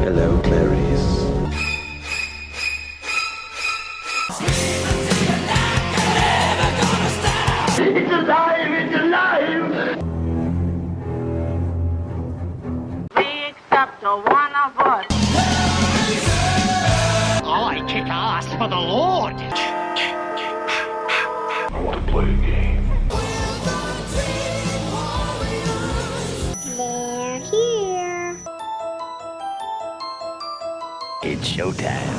Hello, Clarice. It's alive! It's alive! We accept one of us. I kick ass for the Lord. I want to play a game. They're here. It's showtime.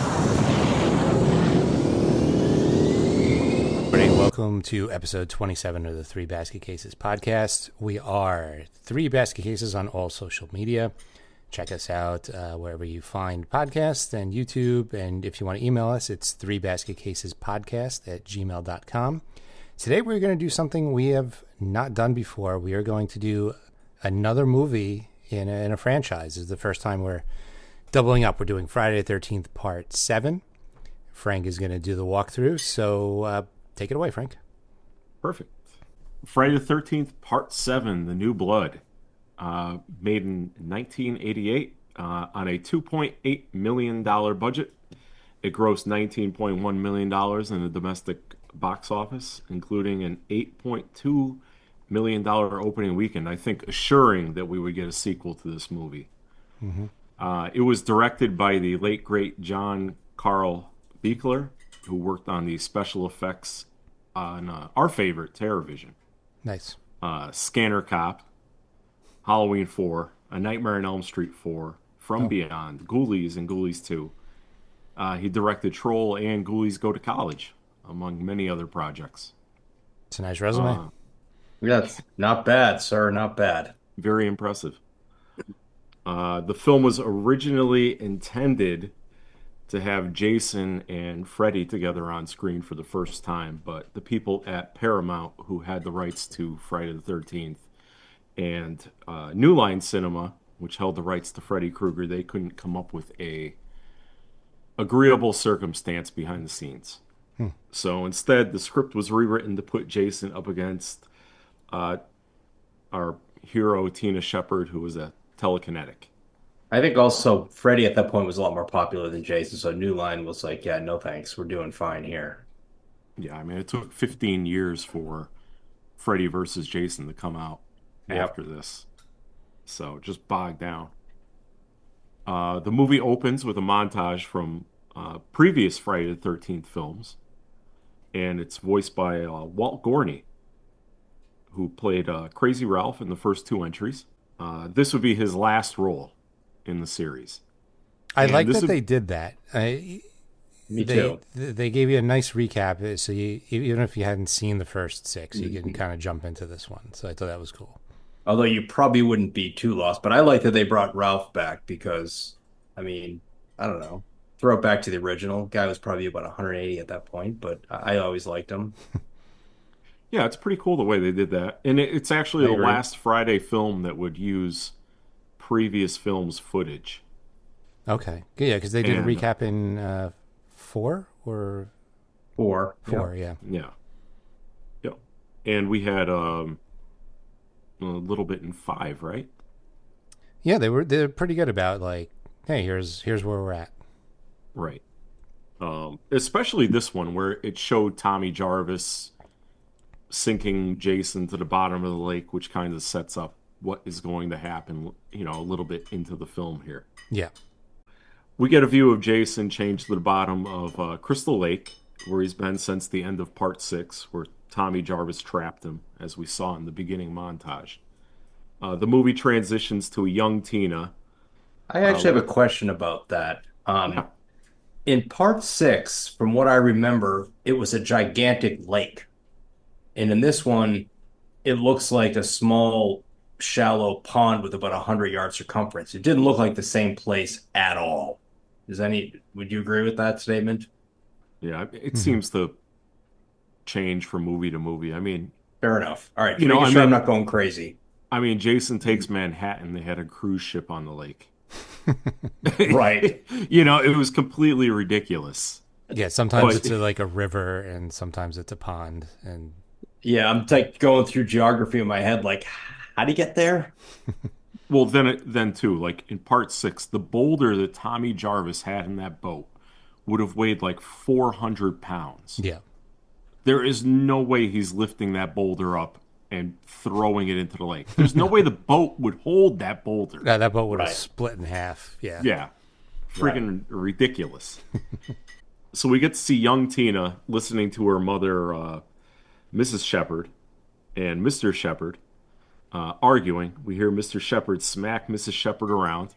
Welcome to episode 27 of the Three Basket Cases podcast. We are Three Basket Cases on all social media. Check us out wherever you find podcasts and YouTube. And if you want to email us, it's threebasketcasespodcast@gmail.com. Today we're going to do something we have not done before. We are going to do another movie in a franchise. This is the first time we're doubling up. We're doing Friday the 13th Part 7. Frank is going to do the walkthrough. So take it away, Frank. Perfect. Friday the 13th, Part 7, The New Blood, made in 1988 on a $2.8 million budget. It grossed $19.1 million in the domestic box office, including an $8.2 million opening weekend, I think assuring that we would get a sequel to this movie. Mm-hmm. It was directed by the late, great John Carl Buechler, who worked on the special effects on our favorite, TerrorVision. Nice. Scanner Cop, Halloween 4, A Nightmare on Elm Street 4, From Beyond, Ghoulies, and Ghoulies 2. He directed Troll and Ghoulies Go to College, among many other projects. It's a nice resume. That's not bad, sir. Not bad. Very impressive. The film was originally intended to have Jason and Freddy together on screen for the first time, but the people at Paramount, who had the rights to Friday the 13th, and New Line Cinema, which held the rights to Freddy Krueger, they couldn't come up with a agreeable circumstance behind the scenes. So instead, the script was rewritten to put Jason up against our hero, Tina Shepard, who was a telekinetic. I think also Freddy at that point was a lot more popular than Jason, so New Line was like, yeah, no thanks, we're doing fine here. Yeah, I mean, it took 15 years for Freddy versus Jason to come out after this. So just bogged down. The movie opens with a montage from previous Friday the 13th films, and it's voiced by Walt Gorney, who played Crazy Ralph in the first two entries. This would be his last role in the series. I like that they did that. Me too. They gave you a nice recap, so even if you hadn't seen the first six, you can kind of jump into this one. So I thought that was cool. Although you probably wouldn't be too lost, but I like that they brought Ralph back because, I mean, I don't know. Throw it back to the original. Guy was probably about 180 at that point, but I always liked him. Yeah, it's pretty cool the way they did that. And it's actually the last Friday film that would use previous films' footage. Okay. Yeah, because they did a recap in 4 or... 4. 4, yeah. Yeah. Yep. And we had a little bit in 5, right? Yeah, they're pretty good about, like, hey, here's where we're at. Right. Especially this one, where it showed Tommy Jarvis sinking Jason to the bottom of the lake, which kind of sets up what is going to happen, a little bit into the film here. Yeah. We get a view of Jason change to the bottom of Crystal Lake, where he's been since the end of Part 6, where Tommy Jarvis trapped him, as we saw in the beginning montage. The movie transitions to a young Tina. I actually have a question about that. In Part 6, from what I remember, it was a gigantic lake. And in this one, it looks like a small, shallow pond with about 100-yard circumference. It didn't look like the same place at all. Would you agree with that statement? Yeah, it seems to change from movie to movie. I mean, fair enough. All right, I'm not going crazy. I mean, Jason Takes Manhattan. They had a cruise ship on the lake. Right. It was completely ridiculous. Yeah, sometimes it's like a river, and sometimes it's a pond, and yeah, I'm like going through geography in my head, like, how do you get there? Well, then too, like in part 6, the boulder that Tommy Jarvis had in that boat would have weighed like 400 pounds. Yeah. There is no way he's lifting that boulder up and throwing it into the lake. There's no way the boat would hold that boulder. Yeah, that boat would have split in half. Yeah. Yeah. Friggin' ridiculous. So we get to see young Tina listening to her mother, Mrs. Shepard, and Mr. Shepard arguing. We hear Mr. Shepard smack Mrs. Shepard around.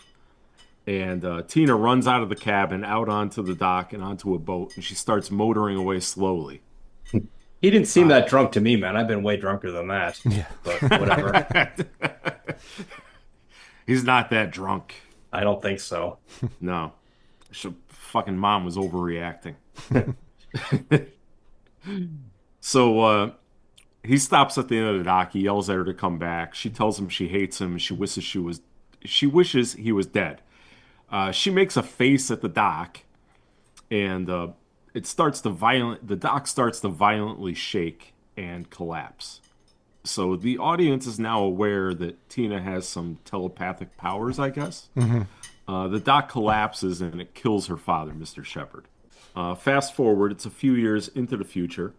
And Tina runs out of the cabin, out onto the dock and onto a boat, and she starts motoring away slowly. He didn't seem that drunk to me, man. I've been way drunker than that. Yeah. But whatever. He's not that drunk. I don't think so. No. Fucking mom was overreacting. So he stops at the end of the dock. He yells at her to come back. She tells him she hates him. She wishes he was dead. She makes a face at the dock, and the dock starts to violently shake and collapse. So the audience is now aware that Tina has some telepathic powers, I guess. The dock collapses and it kills her father, Mr. Shepard. Fast forward, it's a few years into the future,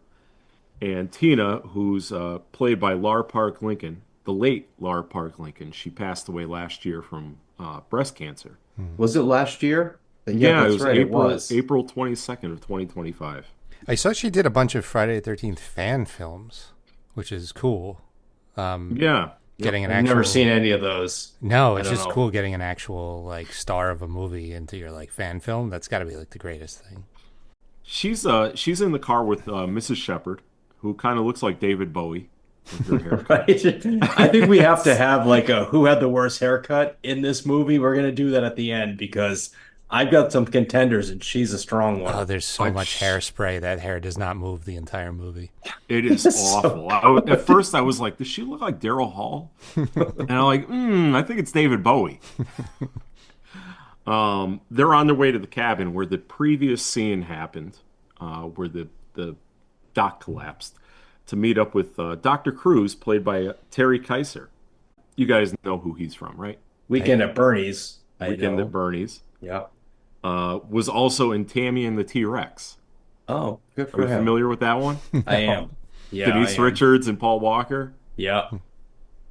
and Tina, who's played by Lar Park Lincoln, the late Lar Park Lincoln, she passed away last year from breast cancer. Was it last year? Yeah, that's right. April 22nd of 2025. I saw she did a bunch of Friday the 13th fan films, which is cool. Yeah. Getting an I've actual... never seen any of those. No, it's just cool getting an actual like star of a movie into your like fan film. That's got to be like the greatest thing. She's in the car with Mrs. Shepard, who kind of looks like David Bowie with her haircut. Right? I think we have to have like a who had the worst haircut in this movie. We're going to do that at the end because I've got some contenders and she's a strong one. Oh, there's so much hairspray. That hair does not move the entire movie. It is awful. At first I was like, does she look like Daryl Hall? And I'm like, I think it's David Bowie. They're on their way to the cabin where the previous scene happened, where the dock collapsed, to meet up with Dr. Cruz, played by Terry Kaiser. You guys know who he's from, right? Weekend at Bernie's. Weekend at Bernie's. Yeah. Was also in Tammy and the T-Rex. Oh, good for Are you him. familiar with that one? I am. Yeah, Denise Richards and Paul Walker? Yeah.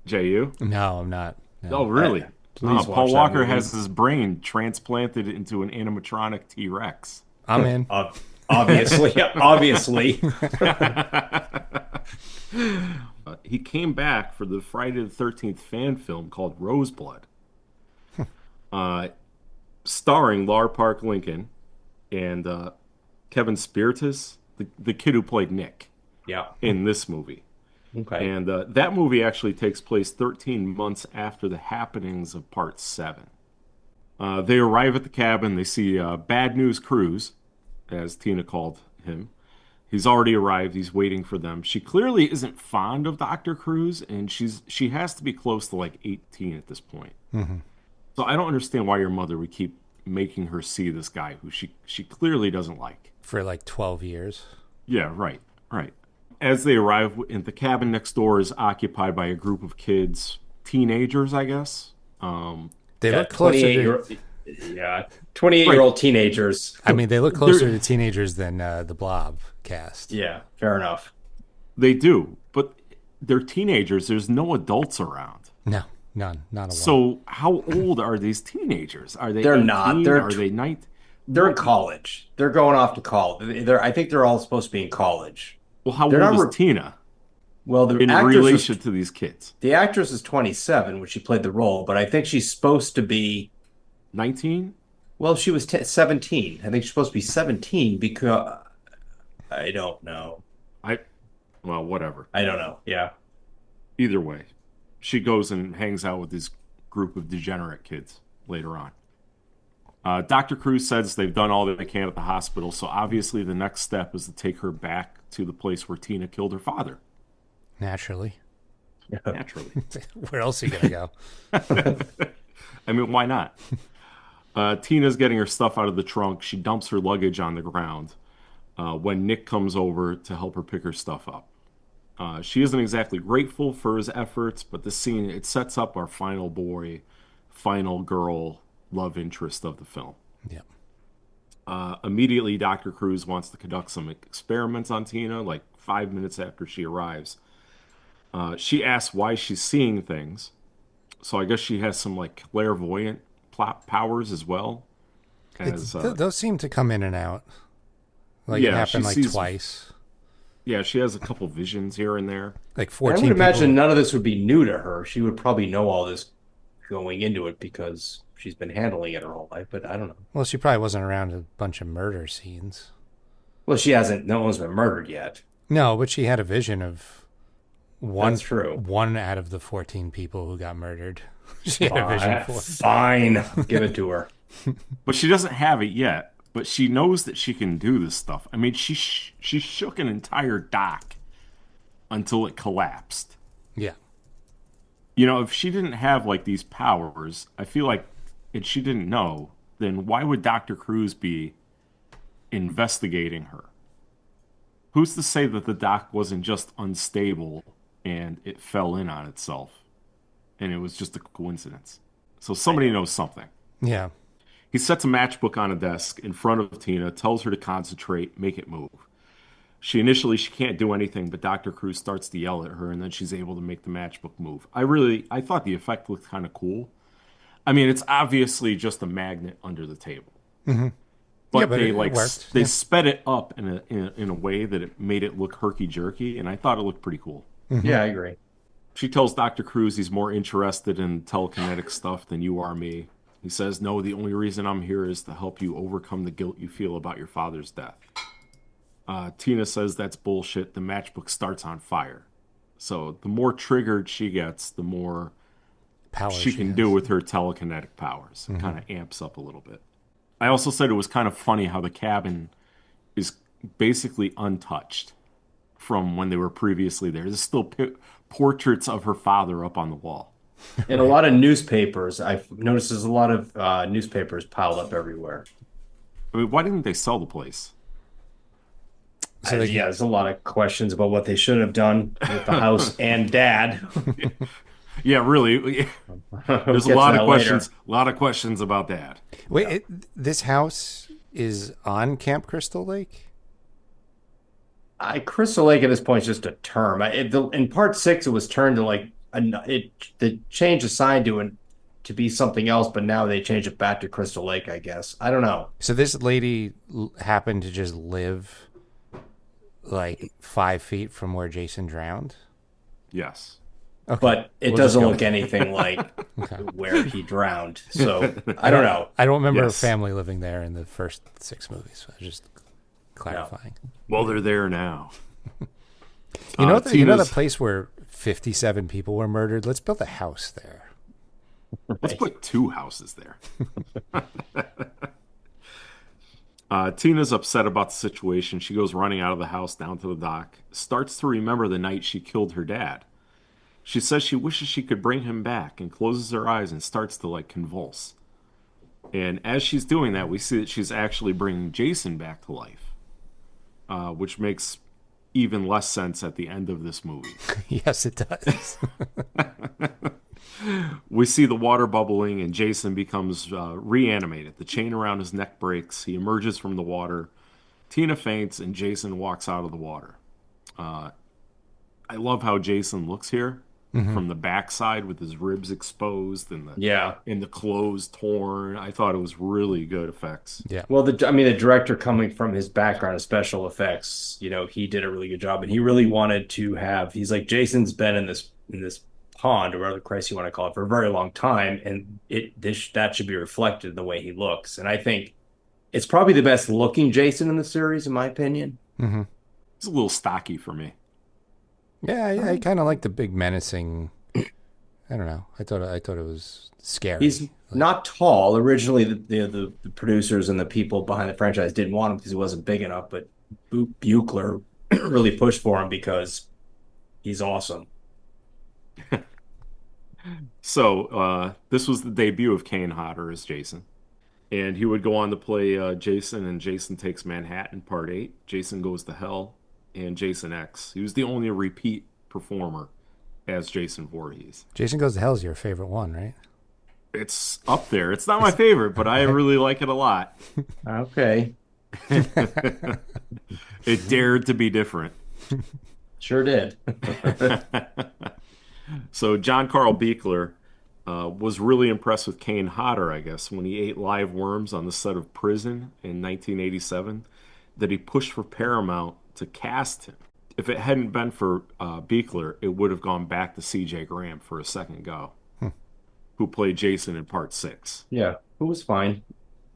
J.U.? No, I'm not. No. Oh, really? Please Paul watch Walker that movie. has his brain transplanted into an animatronic T-Rex. I'm in. Obviously. Obviously. He came back for the Friday the 13th fan film called Roseblood. Starring Lar Park Lincoln and Kevin Spiritus, the kid who played Nick in this movie. Okay. And that movie actually takes place 13 months after the happenings of Part 7. They arrive at the cabin. They see Bad News Cruz, as Tina called him. He's already arrived. He's waiting for them. She clearly isn't fond of Dr. Cruz, and she has to be close to like 18 at this point. Mm-hmm. So I don't understand why your mother would keep making her see this guy who she clearly doesn't like. For like 12 years. Yeah, right. As they arrive, the cabin next door is occupied by a group of kids, teenagers, I guess. They look closer to... 28-year-old teenagers. I mean, they look closer to teenagers than the Blob cast. Yeah, fair enough. They do, but they're teenagers. There's no adults around. No, none, not a one. So how old are these teenagers? Are they? They're 18? not. Are they 19? They're in college. They're going off to college. I think they're all supposed to be in college. Well, how old is Tina? Well, the in actress relation to these kids, the actress is 27 when she played the role, but I think she's supposed to be 19. Well, she was 17. I think she's supposed to be 17 because I don't know. Well, whatever. I don't know. Yeah. Either way, she goes and hangs out with this group of degenerate kids later on. Dr. Cruz says they've done all that they can at the hospital, so obviously the next step is to take her back to the place where Tina killed her father. Naturally. Where else are you going to go? I mean, why not? Tina's getting her stuff out of the trunk. She dumps her luggage on the ground when Nick comes over to help her pick her stuff up. She isn't exactly grateful for his efforts, but the scene, it sets up our final boy, final girl love interest of the film. Yeah. Immediately, Dr. Cruz wants to conduct some experiments on Tina, like 5 minutes after she arrives. She asks why she's seeing things. So I guess she has some like clairvoyant powers as well. Those seem to come in and out. Like Yeah, it happened she like sees- twice. Yeah, she has a couple visions here and there. Like I 14 would imagine people. none of this would be new to her. She would probably know all this going into it because she's been handling it her whole life, but I don't know. Well, she probably wasn't around a bunch of murder scenes. Well, no one's been murdered yet. No, but she had a vision of one. That's true. One out of the 14 people who got murdered. She had a vision for. Fine. Give it to her. But she doesn't have it yet. But she knows that she can do this stuff. I mean, she shook an entire dock until it collapsed. Yeah. You know, if she didn't have like these powers, I feel like, and she didn't know, then why would Dr. Cruz be investigating her? Who's to say that the dock wasn't just unstable and it fell in on itself and it was just a coincidence? So somebody knows something. Yeah. He sets a matchbook on a desk in front of Tina, tells her to concentrate, make it move. She can't do anything, but Dr. Cruz starts to yell at her, and then she's able to make the matchbook move. I thought the effect looked kind of cool. I mean, it's obviously just a magnet under the table. Mm-hmm. But Yeah, but they it worked. they Yeah. sped it up in a way that it made it look herky jerky, and I thought it looked pretty cool. Mm-hmm. Yeah, I agree. She tells Dr. Cruz he's more interested in telekinetic stuff than you are me. He says, no, the only reason I'm here is to help you overcome the guilt you feel about your father's death. Tina says that's bullshit. The matchbook starts on fire. So the more triggered she gets, the more Power she can has. do with her telekinetic powers. It kind of amps up a little bit. I also said it was kind of funny how the cabin is basically untouched from when they were previously there. There's still portraits of her father up on the wall. And a lot of newspapers. I've noticed there's a lot of newspapers piled up everywhere. I mean, why didn't they sell the place? So they- Yeah, there's a lot of questions about what they should have done with the house and dad. Yeah, really. There's We'll a lot get to of that questions. A lot of questions about that. Wait, this house is on Camp Crystal Lake? Crystal Lake at this point is just a term. In part 6, it was turned to like the change assigned to be something else, but now they changed it back to Crystal Lake, I guess. I don't know. So this lady happened to just live like 5 feet from where Jason drowned? Yes. Okay. But it We'll doesn't just go look with anything like where he drowned. So I don't know. I don't remember Yes. a family living there in the first 6 movies. I was just clarifying. Well, they're there now. You know, you know the Tina's- place where 57 people were murdered? Let's build a house there. Let's put 2 houses there. Tina's upset about the situation. She goes running out of the house down to the dock, starts to remember the night she killed her dad. She says she wishes she could bring him back and closes her eyes and starts to like convulse. And as she's doing that, we see that she's actually bringing Jason back to life, which makes even less sense at the end of this movie. Yes, it does. We see the water bubbling and Jason becomes reanimated. The chain around his neck breaks. He emerges from the water. Tina faints and Jason walks out of the water. I love how Jason looks here from the backside with his ribs exposed and the clothes torn. I thought it was really good effects. Yeah. Well, the director, coming from his background of special effects, he did a really good job, and he really wanted to have. He's like, Jason's been in this pond, or whatever Christ you want to call it, for a very long time, and that should be reflected in the way he looks. And I think it's probably the best looking Jason in the series, in my opinion. Mm-hmm. It's a little stocky for me. Yeah, I kind of like the big menacing. I don't know. I thought it was scary. He's not tall. Originally, the producers and the people behind the franchise didn't want him because he wasn't big enough, but Buchler really pushed for him because he's awesome. So this was the debut of Kane Hodder as Jason. And he would go on to play Jason in Jason Takes Manhattan Part 8. Jason Goes to Hell. and Jason X. He was the only repeat performer as Jason Voorhees. Jason Goes to Hell is your favorite one, right? It's up there. It's not my favorite, but I really like it a lot. Okay. It dared to be different. Sure did. So John Carl Buechler was really impressed with Kane Hodder, I guess, when he ate live worms on the set of Prison in 1987, that he pushed for Paramount to cast him. If it hadn't been for Buechler, it would have gone back to C.J. Graham for a second go, who played Jason in Part 6. Yeah, it was fine.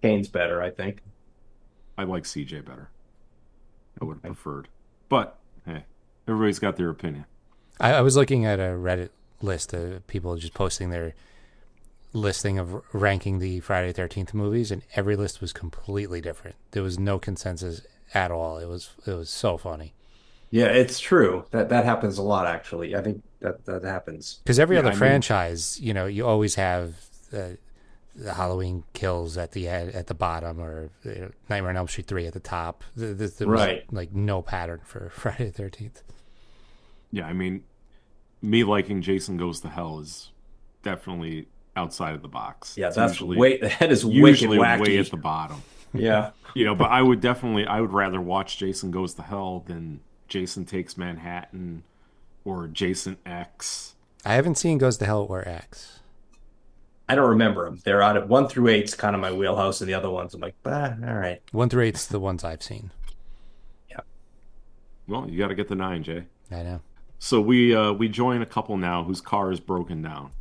Kane's better, I think. I like C.J. better. I would have preferred. But, hey, everybody's got their opinion. I was looking at a Reddit list of people just posting their listing of ranking the Friday the 13th movies, and every list was completely different. There was no consensus at all. It was so funny. Yeah, it's true. That happens a lot, actually. I think that happens. Because every other franchise, you know, you always have the Halloween Kills at the bottom, or Nightmare on Elm Street 3 at the top. There was like no pattern for Friday the 13th. Yeah, I mean, me liking Jason Goes to Hell is definitely outside of the box. Yeah, It's that is wicked wacky. way at the bottom. Yeah. But I would rather watch Jason Goes to Hell than Jason Takes Manhattan or Jason X. I haven't seen Goes to Hell or X. I don't remember them. They're out of 1 through 8 is kind of my wheelhouse, and the other ones I'm like, all right. 1 through 8 is the ones I've seen. Yeah. Well, you got to get the 9, Jay. I know. So we join a couple now whose car is broken down.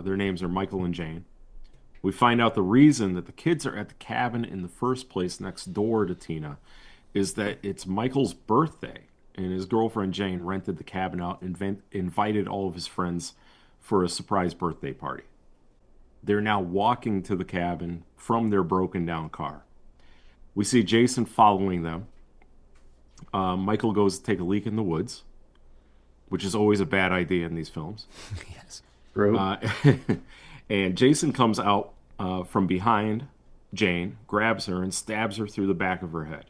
Their names are Michael and Jane. We find out the reason that the kids are at the cabin in the first place next door to Tina is that it's Michael's birthday, and his girlfriend Jane rented the cabin out and invited all of his friends for a surprise birthday party. They're now walking to the cabin from their broken down car. We see Jason following them. Michael goes to take a leak in the woods, which is always a bad idea in these films. Yes. True. And Jason comes out from behind Jane, grabs her, and stabs her through the back of her head.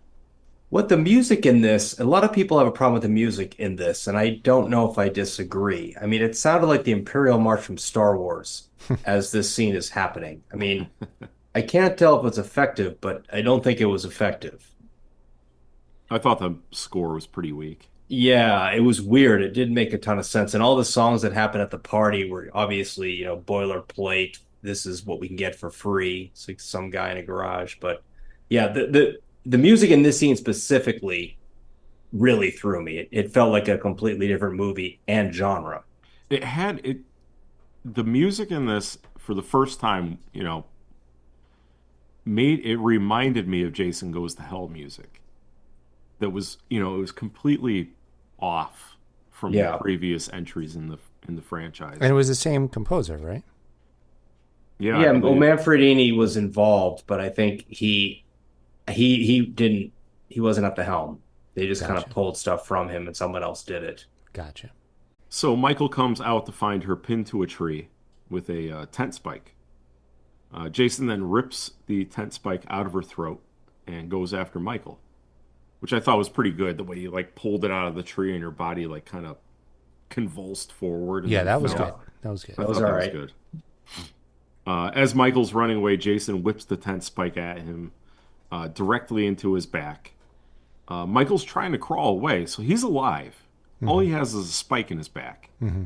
What the music in this, a lot of people have a problem with the music in this, and I don't know if I disagree. I mean, it sounded like the Imperial March from Star Wars as this scene is happening. I mean, I can't tell if it's effective, but I don't think it was effective. I thought the score was pretty weak. Yeah, it was weird. It didn't make a ton of sense. And all the songs that happened at the party were obviously, boilerplate. This is what we can get for free. It's like some guy in a garage. But yeah, the music in this scene specifically really threw me. It felt like a completely different movie and genre. The music in this, for the first time, reminded me of Jason Goes to Hell music. That was, it was completely off from the previous entries in the franchise. And it was the same composer, right? Yeah. Yeah, well, Manfredini was involved, but I think he wasn't at the helm. They just kind of pulled stuff from him and someone else did it. Gotcha. So Michael comes out to find her pinned to a tree with a tent spike. Jason then rips the tent spike out of her throat and goes after Michael, which I thought was pretty good. The way he pulled it out of the tree and her body kind of convulsed forward. Yeah, that was good. That was good. That was all right. Good. As Michael's running away, Jason whips the tent spike at him directly into his back. Michael's trying to crawl away, so he's alive. Mm-hmm. All he has is a spike in his back. Mm-hmm.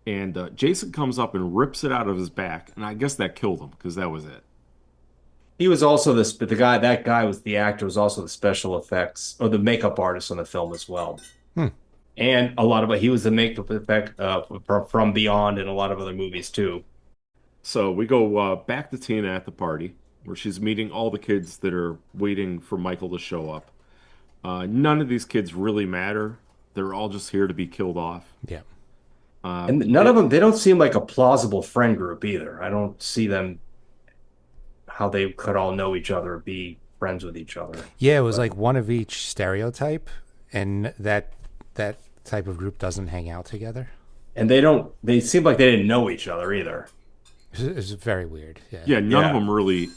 And Jason comes up and rips it out of his back, and I guess that killed him because that was it. He was also that guy was the actor, was also the special effects or the makeup artist on the film as well. And a lot of it, he was the makeup effect from Beyond and a lot of other movies too. So we go back to Tina at the party where she's meeting all the kids that are waiting for Michael to show up. None of these kids really matter. They're all just here to be killed off. Yeah. And none of them, they don't seem like a plausible friend group either. I don't see them how they could all know each other or be friends with each other. Yeah, it was like one of each stereotype, and that type of group doesn't hang out together. And they seem like they didn't know each other either. It was very weird. Yeah, none of them really,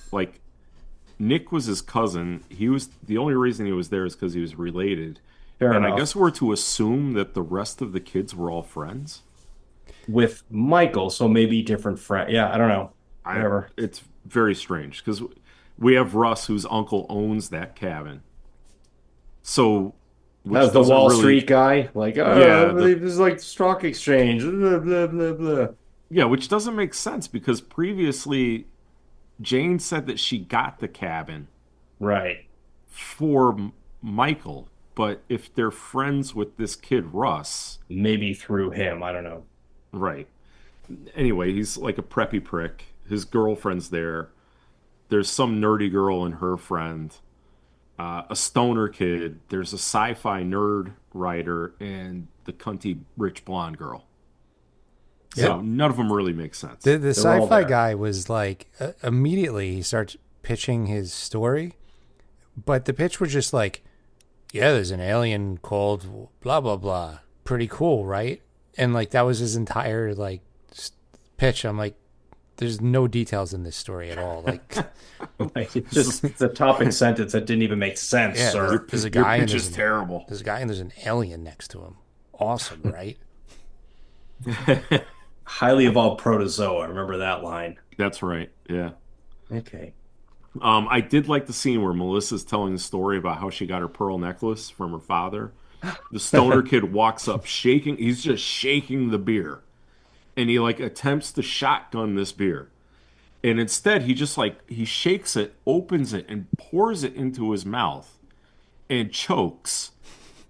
Nick was his cousin. The only reason he was there is because he was related. Fair And enough. I guess we're to assume that the rest of the kids were all friends. With Michael, so maybe different friend. Yeah, I don't know. Whatever. It's very strange because we have Russ, whose uncle owns that cabin. So, which That's the doesn't Wall really, Street guy. Like, yeah, oh, this is like stock exchange. Blah, blah, blah, blah. yeah, which doesn't make sense because previously Jane said that she got the cabin Right. for Michael, but if they're friends with this kid Russ, Maybe through him. I don't know. right? Anyway, he's like a preppy prick. His girlfriend's there. There's some nerdy girl and her friend, a stoner kid. There's a sci-fi nerd writer and the cunty rich blonde girl. So Yeah. none of them really make sense. The all sci-fi there. guy was like, immediately he starts pitching his story, but the pitch was just like, yeah, there's an alien called blah, blah, blah. Pretty cool, right? And like, that was his entire like pitch. I'm like, there's no details in this story at all. Like, Like, it's just the topic sentence that didn't even make sense, yeah, sir. there's a Your guy and pitch there's is terrible. there's a guy and there's an alien next to him. Awesome, right? Highly evolved protozoa. Remember that line. That's right. Yeah. Okay. I did like the scene where Melissa's telling the story about how she got her pearl necklace from her father. The stoner kid walks up shaking. He's just shaking the beer. And he like attempts to shotgun this beer. And instead he just like he shakes it, opens it, and pours it into his mouth and chokes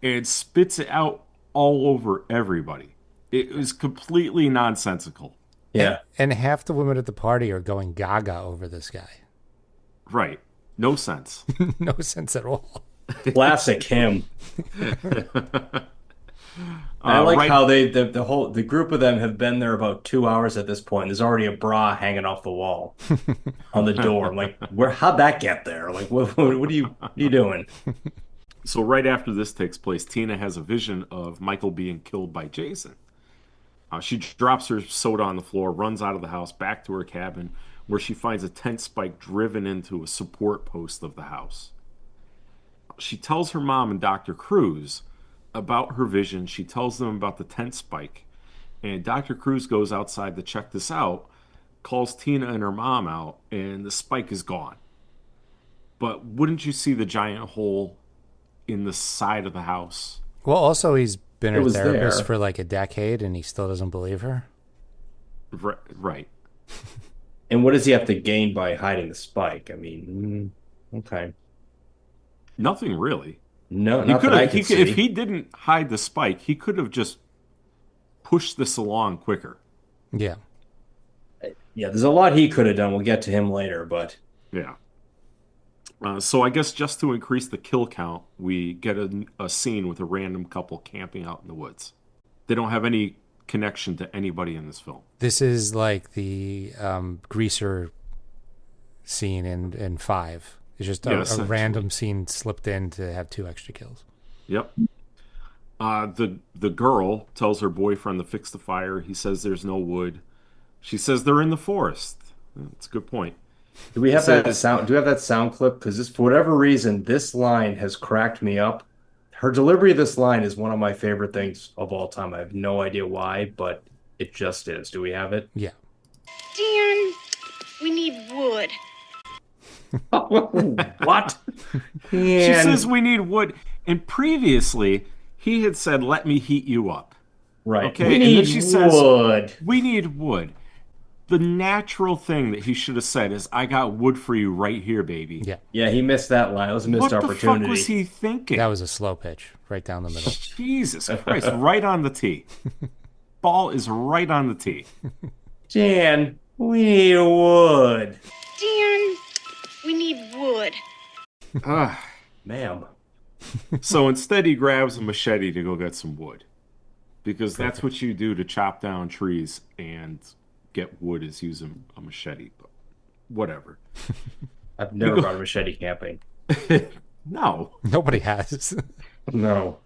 and spits it out all over everybody. It was completely nonsensical. Yeah. And half the women at the party are going gaga over this guy. Right. No sense. No sense at all. Classic him. I like how the group of them have been there about 2 hours at this point. And there's already a bra hanging off the wall on the door. I'm like, how'd that get there? Like, what are you doing? So right after this takes place, Tina has a vision of Michael being killed by Jason. She drops her soda on the floor, runs out of the house, back to her cabin, where she finds a tent spike driven into a support post of the house. She tells her mom and Dr. Cruz about her vision. She tells them about the tent spike. And Dr. Cruz goes outside to check this out, calls Tina and her mom out, and the spike is gone. But wouldn't you see the giant hole in the side of the house? Well, also, he's been her was therapist there. for like a decade and he still doesn't believe her. Right. And what does he have to gain by hiding the spike? I mean, okay. Nothing really. No, He not could that I have. could If see. he didn't hide the spike, he could have just pushed this along quicker. Yeah. Yeah, there's a lot he could have done. We'll get to him later, but Yeah. So I guess just to increase the kill count, we get a scene with a random couple camping out in the woods. They don't have any connection to anybody in this film. This is like the greaser scene in 5. It's just a essentially. random scene slipped in to have 2 extra kills. Yep. The girl tells her boyfriend to fix the fire. He says there's no wood. She says they're in the forest. That's a good point. do we have So- that sound? Do we have that sound clip? Because this, for whatever reason, this line has cracked me up. Her delivery of this line is one of my favorite things of all time. I have no idea why, but it just is. Do we have it? Yeah. Dan, we need wood. What? She says we need wood. And previously, he had said, "Let me heat you up." Right. Okay, We and then need she says- wood. We need wood. The natural thing that he should have said is, "I got wood for you right here, baby." Yeah. Yeah, he missed that line. It was a missed What the opportunity. fuck was he thinking? That was a slow pitch right down the middle. Jesus Christ, right on the tee. Ball is right on the tee. Jan, we need wood. Dan, we need wood. Ah. Ma'am. So instead, he grabs a machete to go get some wood. Because that's what you do to chop down trees and get wood, is using a machete. But whatever. I've never brought a machete camping. No. Nobody has. No.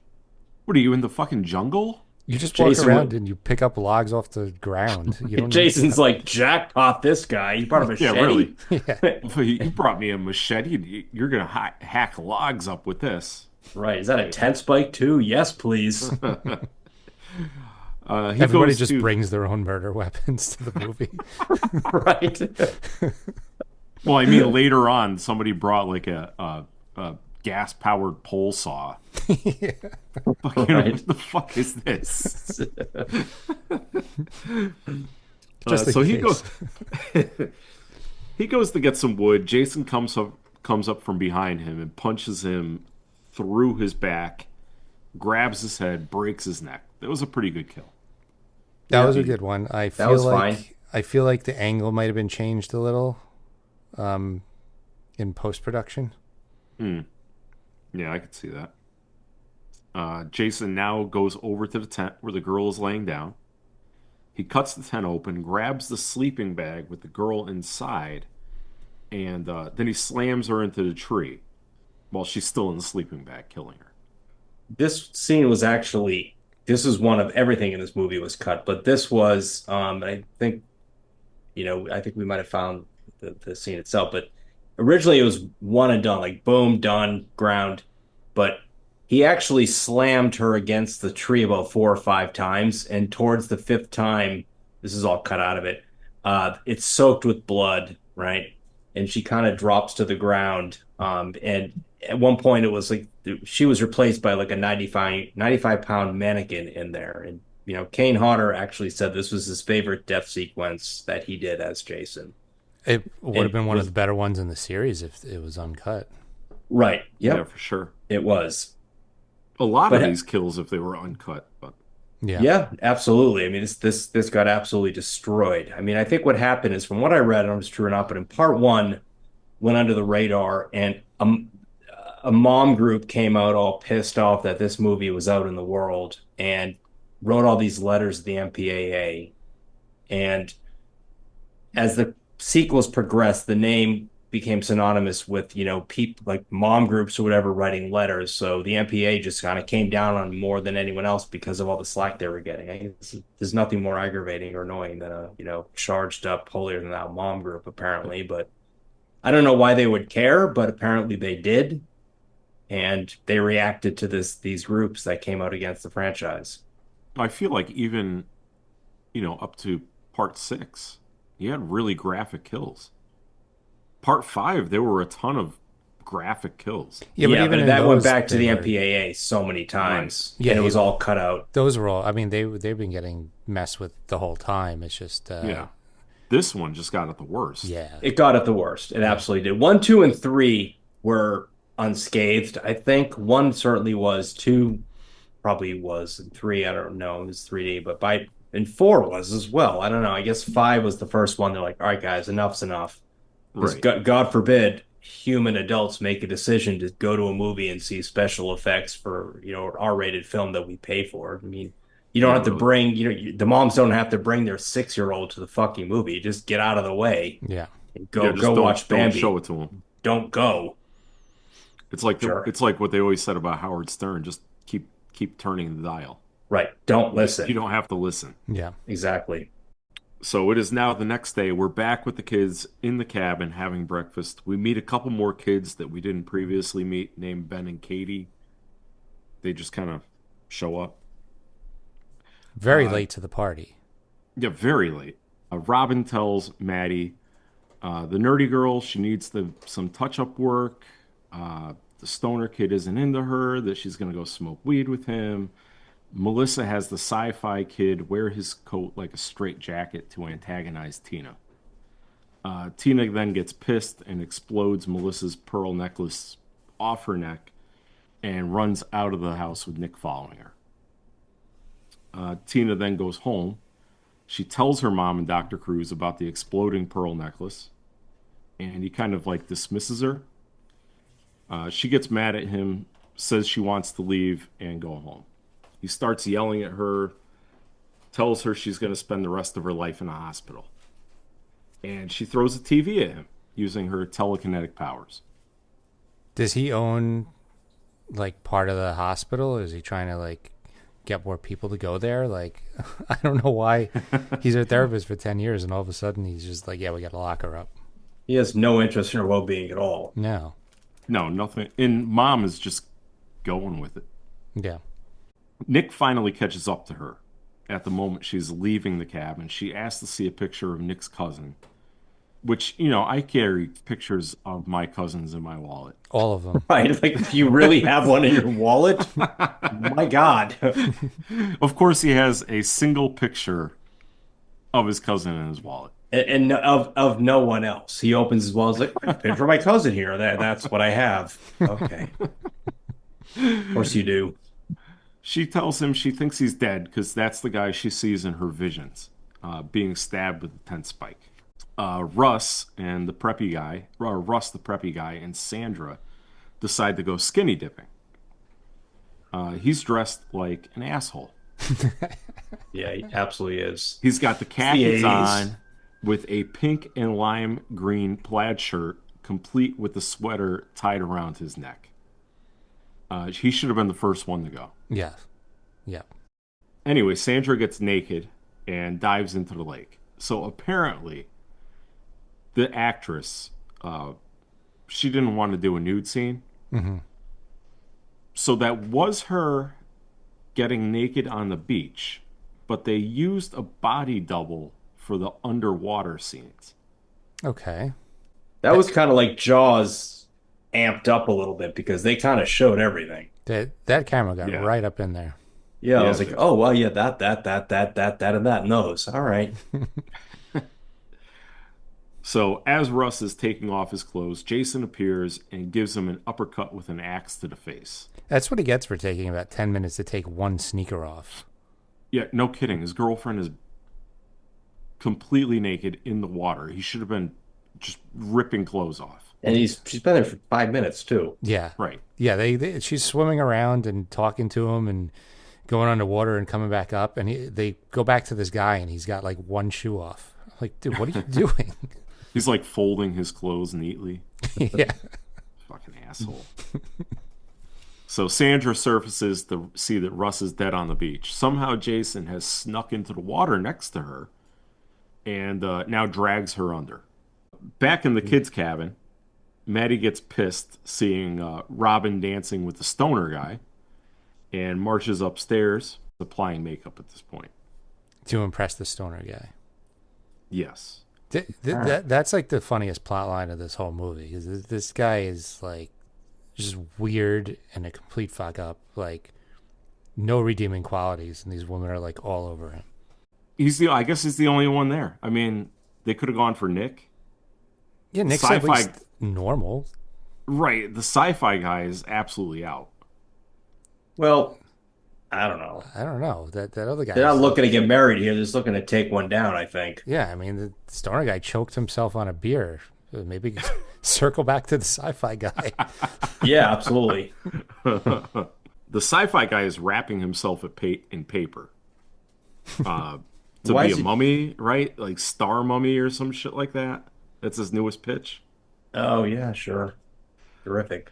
What are you, in the fucking jungle? You just walk around and you pick up logs off the ground. You don't Jason's like, jackpot this guy. He brought a machete. Yeah, really. Yeah. You brought me a machete. You're going to hack logs up with this. Right. Is that a tent spike too? Yes, please. Everybody just brings their own murder weapons to the movie. Right. Well, I mean, later on, somebody brought like a gas-powered pole saw. Yeah. What the fuck is this? So he goes. He goes to get some wood. Jason comes up from behind him and punches him through his back, grabs his head, breaks his neck. That was a pretty good kill. That was a good one. I feel was like fine. I feel like the angle might have been changed a little in post-production. Yeah, I could see that. Jason now goes over to the tent where the girl is laying down. He cuts the tent open, grabs the sleeping bag with the girl inside, and then he slams her into the tree while she's still in the sleeping bag, killing her. This scene was actually, this is one of everything in this movie was cut, but this was, I think, I think we might have found the scene itself, but originally it was one and done, like boom, done, ground, but he actually slammed her against the tree about 4 or 5 times, and towards the 5th time, this is all cut out of it, it's soaked with blood, right? And she kind of drops to the ground, and at one point it was like she was replaced by like a 95-pound mannequin in there. And, Kane Hodder actually said this was his favorite death sequence that he did as Jason. It would have been one of the better ones in the series if it was uncut. Right. Yep. Yeah, for sure. It was. A lot of these kills if they were uncut, but yeah, absolutely. I mean, this got absolutely destroyed. I mean, I think what happened is, from what I read, I don't know if it's true or not, but in part 1 went under the radar, and a mom group came out all pissed off that this movie was out in the world and wrote all these letters to the MPAA. And as the sequels progressed, the name became synonymous with, people like mom groups or whatever writing letters. So the MPA just kind of came down on more than anyone else because of all the slack they were getting. There's nothing more aggravating or annoying than a, charged up, holier than thou mom group, apparently. But I don't know why they would care, but apparently they did. And they reacted to these groups that came out against the franchise. I feel like even, up to part 6, you had really graphic kills. Part 5, there were a ton of graphic kills. Yeah, but even that went back to the MPAA so many times. Right. Yeah, and it was all cut out. Those were all. I mean, they've been getting messed with the whole time. It's just This one just got at the worst. Yeah, it got at the worst. It absolutely did. 1, 2, and 3 were unscathed. I think 1 certainly was. 2 probably was. And 3, I don't know. It was 3D, but and 4 was as well. I don't know. I guess 5 was the first one. They're like, all right, guys, enough's enough. Right. God forbid human adults make a decision to go to a movie and see special effects for, an R-rated film that we pay for. I mean, you don't have to bring, the moms don't have to bring their 6-year-old to the fucking movie. Just get out of the way. Yeah. And go watch Bambi. Don't show it to them. Don't go. It's like it's like what they always said about Howard Stern. Just keep turning the dial. Right. Don't listen. You don't have to listen. Yeah. Exactly. So it is now the next day. We're back with the kids in the cabin having breakfast. We meet a couple more kids that we didn't previously meet, named Ben and Katie. They just kind of show up. Very late to the party. Yeah, very late. Robin tells Maddie, the nerdy girl, she needs some touch-up work. The stoner kid isn't into her, that she's going to go smoke weed with him. Melissa has the sci-fi kid wear his coat like a straight jacket to antagonize Tina. Tina then gets pissed and explodes Melissa's pearl necklace off her neck and runs out of the house with Nick following her. Tina then goes home. She tells her mom and Dr. Cruz about the exploding pearl necklace, and he kind of like dismisses her. She gets mad at him, says she wants to leave and go home. He starts yelling at her, tells her she's going to spend the rest of her life in a hospital. And she throws a TV at him using her telekinetic powers. Does he own, like, part of the hospital? Is he trying to, like, get more people to go there. Like, I don't know why he's a therapist for 10 years and all of a sudden he's just like, yeah, we got to lock her up. He has no interest in her well-being at all. No. No, nothing. And Mom is just going with it. Yeah. Nick finally catches up to her at the moment she's leaving the cabin. She asks to see a picture of Nick's cousin, which, I carry pictures of my cousins in my wallet. All of them. Right? Like, if you really have one in your wallet, my God. Of course, he has a single picture of his cousin in his wallet. And of no one else. He opens his wallet, like, a picture of my cousin here. That's what I have. Okay. Of course you do. She tells him she thinks he's dead because that's the guy she sees in her visions, being stabbed with a tent spike. Russ, the preppy guy, and Sandra decide to go skinny dipping. He's dressed like an asshole. Yeah, he absolutely is. He's got the khakis on with a pink and lime green plaid shirt, complete with the sweater tied around his neck. He should have been the first one to go. Yeah. Yeah. Anyway, Sandra gets naked and dives into the lake. So apparently, the actress, she didn't want to do a nude scene. Mm-hmm. So that was her getting naked on the beach, but they used a body double for the underwater scenes. Okay. That was kind of like Jaws amped up a little bit because they kind of showed everything. That camera got right up in there. Yeah, I was like, oh, well, yeah, that, and that, and those. All right. So as Russ is taking off his clothes, Jason appears and gives him an uppercut with an axe to the face. That's what he gets for taking about 10 minutes to take one sneaker off. Yeah, no kidding. His girlfriend is completely naked in the water. He should have been just ripping clothes off. And she's been there for 5 minutes, too. Yeah. Right. Yeah, she's swimming around and talking to him and going underwater and coming back up. And they go back to this guy and he's got like one shoe off. I'm like, dude, what are you doing? He's like folding his clothes neatly. Yeah. Fucking asshole. So Sandra surfaces to see that Russ is dead on the beach. Somehow Jason has snuck into the water next to her and now drags her under. Back in the kids' cabin, Maddie gets pissed seeing Robin dancing with the stoner guy and marches upstairs, applying makeup at this point. To impress the stoner guy. Yes. That's like the funniest plot line of this whole movie. Because this guy is like just weird and a complete fuck up. Like no redeeming qualities, and these women are like all over him. I guess he's the only one there. I mean, they could have gone for Nick. Yeah, Nick's at least normal. Right. The sci-fi guy is absolutely out. Well, I don't know. That other guy. They're not looking to get married here. They're just looking to take one down, I think. Yeah, I mean, the stoner guy choked himself on a beer. Maybe circle back to the sci-fi guy. Yeah, absolutely. The sci-fi guy is wrapping himself in paper. To be a mummy, right? Like Star Mummy or some shit like that. That's his newest pitch. Oh, yeah, sure. Terrific.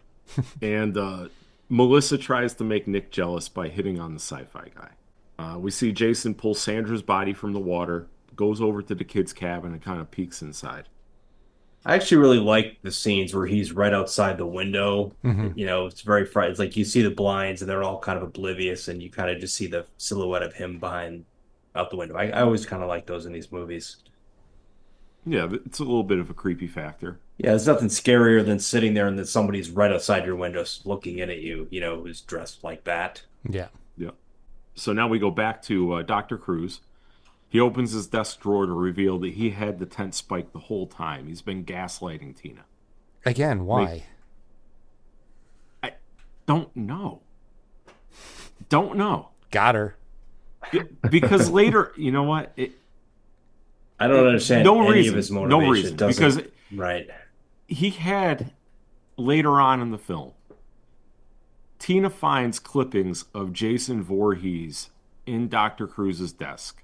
And Melissa tries to make Nick jealous by hitting on the sci-fi guy. We see Jason pull Sandra's body from the water, goes over to the kids' cabin, and kind of peeks inside. I actually really like the scenes where he's right outside the window. Mm-hmm. It's very frightening. It's like you see the blinds and they're all kind of oblivious, and you kind of just see the silhouette of him out the window. I always kind of like those in these movies. Yeah, it's a little bit of a creepy factor. Yeah, there's nothing scarier than sitting there and then somebody's right outside your window looking in at you, who's dressed like that. Yeah. Yeah. So now we go back to Dr. Cruz. He opens his desk drawer to reveal that he had the tent spiked the whole time. He's been gaslighting Tina. Again, why? I don't know. Don't know. Got her. Because later, you know what? I don't understand any of his motivation. No reason. Because right. He had, later on in the film, Tina finds clippings of Jason Voorhees in Dr. Cruz's desk.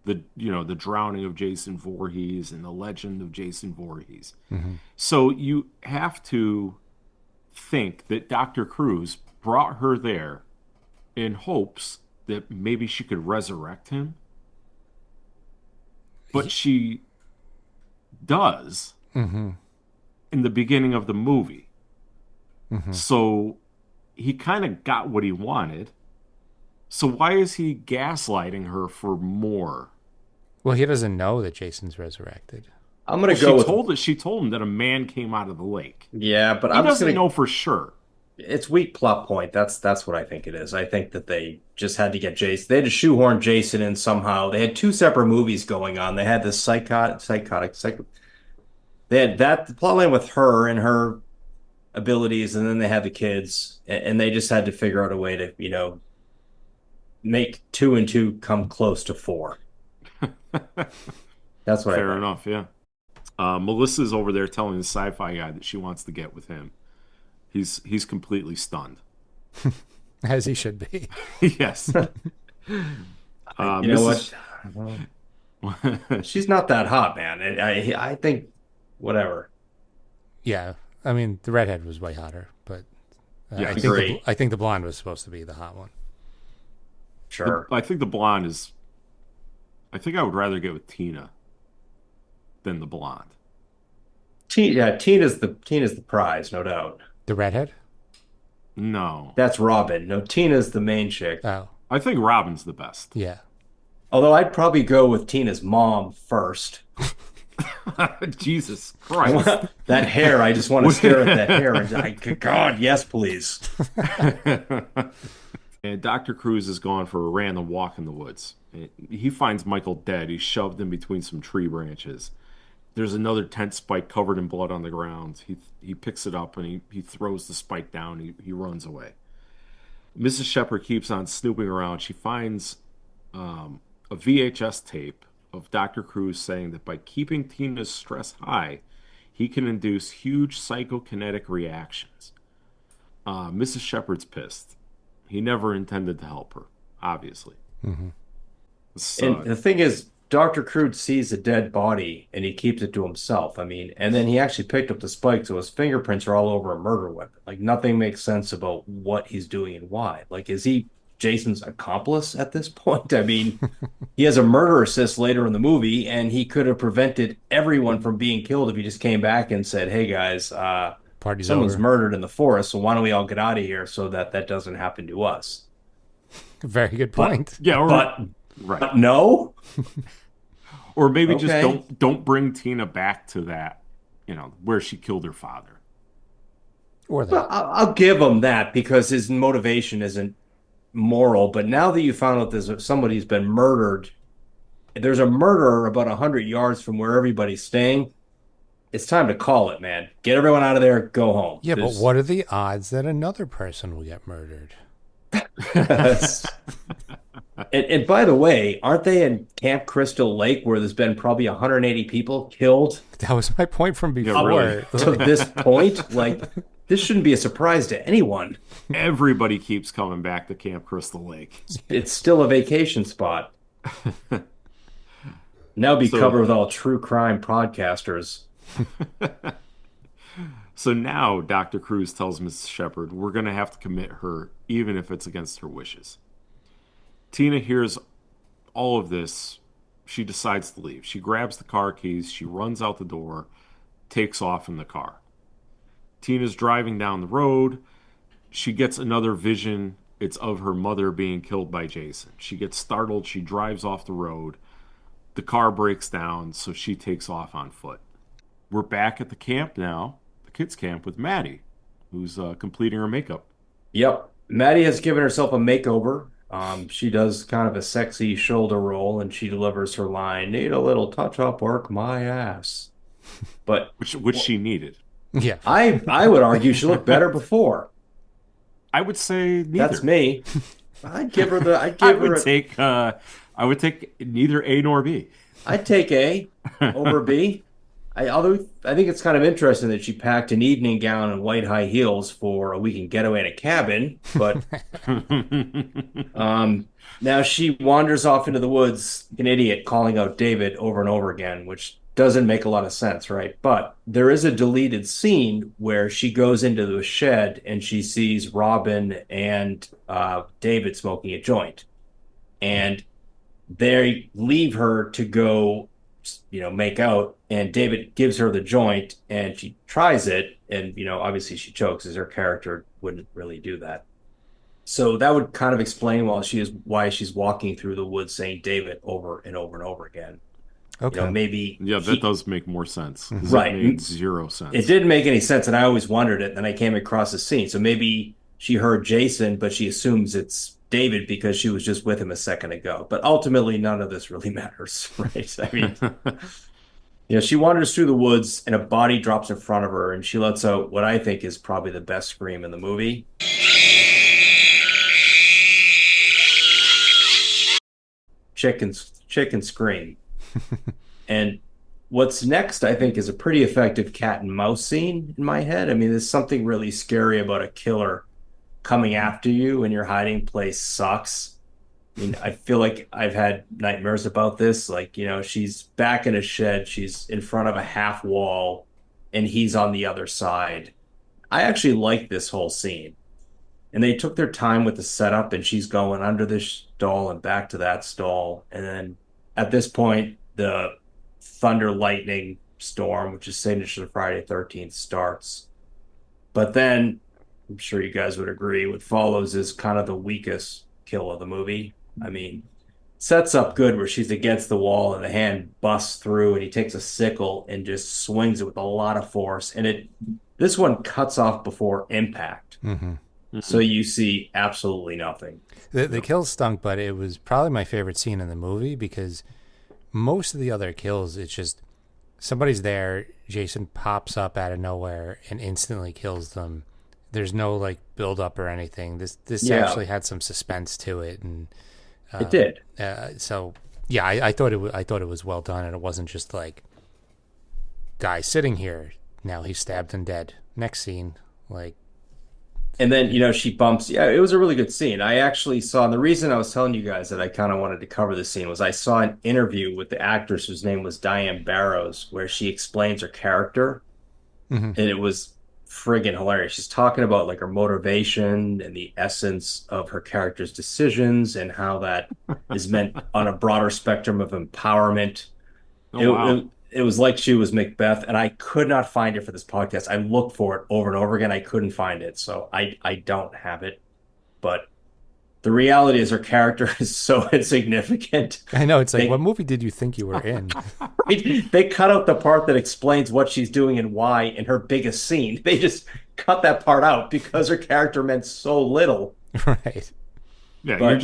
The drowning of Jason Voorhees and the legend of Jason Voorhees. Mm-hmm. So you have to think that Dr. Cruz brought her there in hopes that maybe she could resurrect him. But she does in the beginning of the movie. So he kind of got what he wanted. So why is he gaslighting her for more? Well, he doesn't know that Jason's resurrected. I'm going to go with... She told him that a man came out of the lake. Yeah, but he doesn't know for sure. It's weak plot point. That's what I think it is. I think that they just had to get Jason. They had to shoehorn Jason in somehow. They had two separate movies going on. They had this psychotic. They had the plotline with her and her abilities, and then they had the kids, and they just had to figure out a way to, make 2 and 2 come close to 4. That's what Fair enough, yeah. Melissa's over there telling the sci-fi guy that she wants to get with him. He's completely stunned. As he should be. Yes. You know what? She's not that hot, man. I think whatever. Yeah. I mean, the redhead was way hotter, but yeah, I think the blonde was supposed to be the hot one. Sure. I think the blonde is... I think I would rather get with Tina than the blonde. Tina's the prize, no doubt. The redhead? No. That's Robin. No, Tina's the main chick. Oh. I think Robin's the best. Yeah. Although I'd probably go with Tina's mom first. Jesus Christ. That hair, I just want to stare at that hair. And God, yes, please. And Dr. Cruz has gone for a random walk in the woods. He finds Michael dead. He's shoved in between some tree branches. There's another tent spike covered in blood on the ground. He picks it up and he throws the spike down. He runs away. Mrs. Shepherd keeps on snooping around. She finds a VHS tape of Dr. Cruz saying that by keeping Tina's stress high, he can induce huge psychokinetic reactions. Mrs. Shepherd's pissed. He never intended to help her, obviously. And the thing is, Dr. Cruz sees a dead body and he keeps it to himself. I mean, and then he actually picked up the spike, so his fingerprints are all over a murder weapon. Like, nothing makes sense about what he's doing and why. Like, is he Jason's accomplice at this point? I mean, he has a murder assist later in the movie, and he could have prevented everyone from being killed if he just came back and said, hey, guys, someone's murdered in the forest, so why don't we all get out of here so that doesn't happen to us? Very good point. But no. Or maybe just don't bring Tina back to that, where she killed her father. Or that. Well, I'll give him that because his motivation isn't moral. But now that you found out somebody's been murdered, there's a murderer about 100 yards from where everybody's staying. It's time to call it, man. Get everyone out of there. Go home. Yeah, but what are the odds that another person will get murdered? And by the way, aren't they in Camp Crystal Lake where there's been probably 180 people killed? That was my point from before. Really. To this point, like, this shouldn't be a surprise to anyone. Everybody keeps coming back to Camp Crystal Lake. It's still a vacation spot. Now be covered with all true crime podcasters. So now Dr. Cruz tells Mrs. Shepherd, we're going to have to commit her, even if it's against her wishes. Tina hears all of this. She decides to leave. She grabs the car keys. She runs out the door, takes off in the car. Tina's driving down the road. She gets another vision. It's of her mother being killed by Jason. She gets startled. She drives off the road. The car breaks down, so she takes off on foot. We're back at the camp now, the kids' camp, with Maddie, who's completing her makeup. Yep. Maddie has given herself a makeover. She does kind of a sexy shoulder roll, and she delivers her line, need a little touch-up work, my ass. But which she needed. Yeah. I would argue she looked better before. I would say neither. That's me. I would take neither A nor B. I'd take A over B. Although I think it's kind of interesting that she packed an evening gown and white high heels for a weekend getaway in a cabin, but now she wanders off into the woods, an idiot, calling out David over and over again, which doesn't make a lot of sense, right? But there is a deleted scene where she goes into the shed and she sees Robin and David smoking a joint. and they leave her to go, make out. And David gives her the joint, and she tries it, and obviously she chokes, as her character wouldn't really do that. So that would kind of explain why she's walking through the woods saying David over and over and over again. Okay. Maybe that does make more sense. Right. It made zero sense. It didn't make any sense, and I always wondered it. Then I came across the scene. So maybe she heard Jason, but she assumes it's David because she was just with him a second ago. But ultimately, none of this really matters, right? I mean, she wanders through the woods, and a body drops in front of her, and she lets out what I think is probably the best scream in the movie. Chicken scream. And what's next, I think, is a pretty effective cat and mouse scene in my head. I mean, there's something really scary about a killer coming after you and your hiding place sucks. I mean, I feel like I've had nightmares about this. Like, she's back in a shed, she's in front of a half wall, and he's on the other side. I actually like this whole scene. And they took their time with the setup, and she's going under this stall and back to that stall. And then at this point, the thunder lightning storm, which is signature to Friday the 13th, starts. But then, I'm sure you guys would agree, what follows is kind of the weakest kill of the movie. I mean, sets up good where she's against the wall and the hand busts through, and he takes a sickle and just swings it with a lot of force. And this one cuts off before impact. Mm-hmm. So you see absolutely nothing. The kill stunk, but it was probably my favorite scene in the movie because most of the other kills, it's just somebody's there, Jason pops up out of nowhere and instantly kills them. There's no build up or anything. This actually had some suspense to it, and it did. So yeah, I thought it was well done, and it wasn't just guy sitting here, now he's stabbed and dead. Next scene, And then, she bumps. Yeah, it was a really good scene. I actually saw, and the reason I was telling you guys that I kind of wanted to cover this scene was I saw an interview with the actress whose name was Diane Barrows, where she explains her character. Mm-hmm. And it was friggin' hilarious. She's talking about her motivation and the essence of her character's decisions and how that is meant on a broader spectrum of empowerment. Oh, wow. It was like she was Macbeth, and I could not find it for this podcast. I looked for it over and over again. I couldn't find it, so I don't have it. But the reality is her character is so insignificant. I know. It's what movie did you think you were in? They cut out the part that explains what she's doing and why in her biggest scene. They just cut that part out because her character meant so little. Right. Yeah,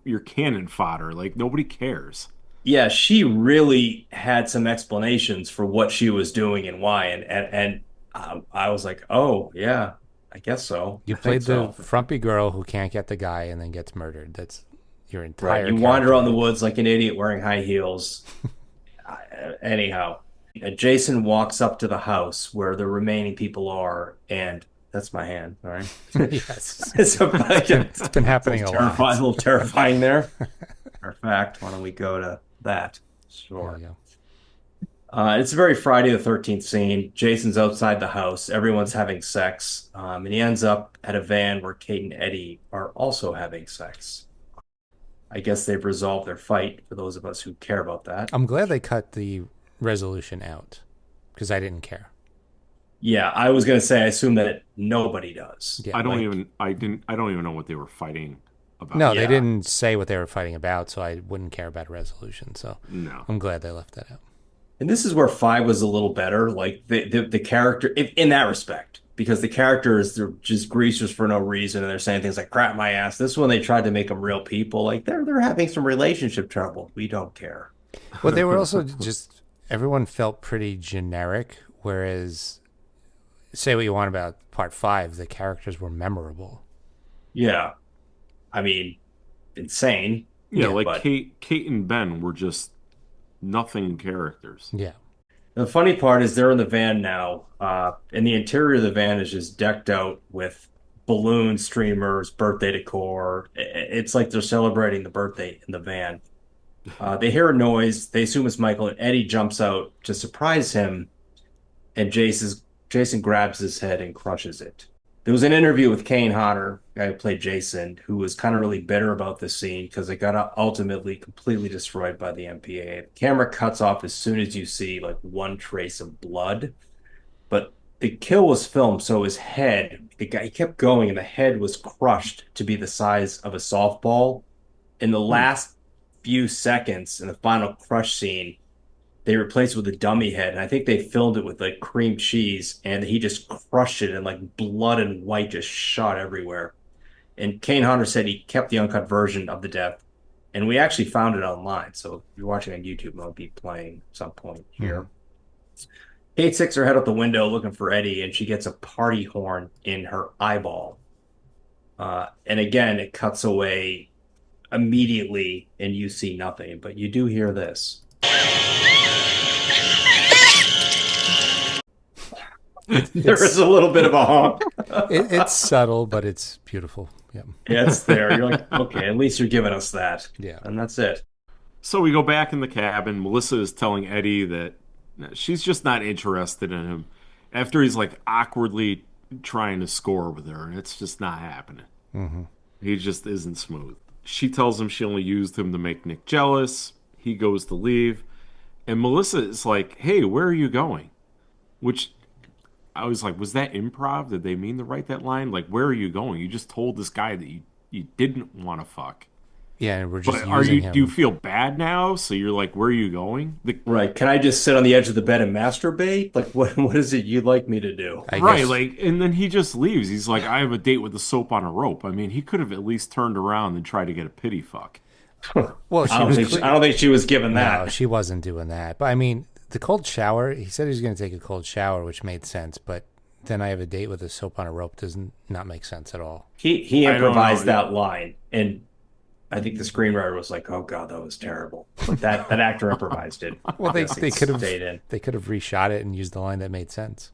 you're cannon fodder. Nobody cares. Yeah, she really had some explanations for what she was doing and why, and I was like, oh yeah, I guess so. You played the frumpy girl who can't get the guy and then gets murdered. That's your entire. Right. You wander around the woods like an idiot wearing high heels. Anyhow, Jason walks up to the house where the remaining people are, and that's my hand. All right. Yes, it's been happening a lot. A little terrifying there. For fact, why don't we go to that? Sure. It's a very Friday the 13th scene. Jason's outside the house. Everyone's having sex. And he ends up at a van where Kate and Eddie are also having sex. I guess they've resolved their fight, for those of us who care about that. I'm glad they cut the resolution out because I didn't care. Yeah, I was going to say, I assume that nobody does. Yeah, I don't even know what they were fighting about. No, they didn't say what they were fighting about, so I wouldn't care about a resolution. So no. I'm glad they left that out. And this is where 5 was a little better, the character, in that respect, because the characters, they're just greasers for no reason, and they're saying things like "crap my ass." This one, they tried to make them real people. They're having some relationship trouble. We don't care. Well, they were also just, everyone felt pretty generic, whereas, say what you want about part 5, the characters were memorable. Yeah. I mean, insane. Yeah, but Kate and Ben were just nothing characters. Yeah. The funny part is they're in the van now, and the interior of the van is just decked out with balloons, streamers, birthday decor. It's like they're celebrating the birthday in the van. They hear a noise. They assume it's Michael, and Eddie jumps out to surprise him, and Jason grabs his head and crushes it. There was an interview with Kane Hodder, guy who played Jason, who was kind of really bitter about this scene because it got ultimately completely destroyed by the MPAA. The camera cuts off as soon as you see like one trace of blood, but the kill was filmed, so his head, the guy, he kept going, and the head was crushed to be the size of a softball. In the last few seconds, in the final crush scene, they replaced it with a dummy head, and I think they filmed it with like cream cheese, and he just crushed it, and like blood and white just shot everywhere. And Kane Hunter said he kept the uncut version of the death, and we actually found it online. So if you're watching on YouTube, it'll be playing at some point here. Kate sticks her head out the window looking for Eddie, and she gets a party horn in her eyeball. And again, it cuts away immediately, and you see nothing, but you do hear this. There is a little bit of a honk. It's subtle, but it's beautiful. Yeah. Yeah, it's there. You're like, okay, at least you're giving us that. Yeah. And that's it. So we go back in the cabin. Melissa is telling Eddie that she's just not interested in him after he's like awkwardly trying to score with her, and it's just not happening. Mm-hmm. He just isn't smooth. She tells him she only used him to make Nick jealous. He goes to leave. And Melissa is like, hey, where are you going? Which I was like, was that improv? Did they mean to write that line? Like, where are you going? You just told this guy that you didn't want to fuck. Yeah, and we're just But using him. do you feel bad now? So you're like, where are you going? Right. Can I just sit on the edge of the bed and masturbate? Like, what is it you'd like me to do? Right, like, and then he just leaves. He's like, I have a date with the soap on a rope. I mean, he could have at least turned around and tried to get a pity fuck. Well, I don't think she was given that. No, she wasn't doing that. But I mean, the cold shower, he said he was going to take a cold shower, which made sense. But then I have a date with a soap on a rope does not make sense at all. He improvised that line, and I think the screenwriter was like, "Oh God, that was terrible." But that actor improvised it. Well, they could have stayed in. They could have reshot it and used the line that made sense.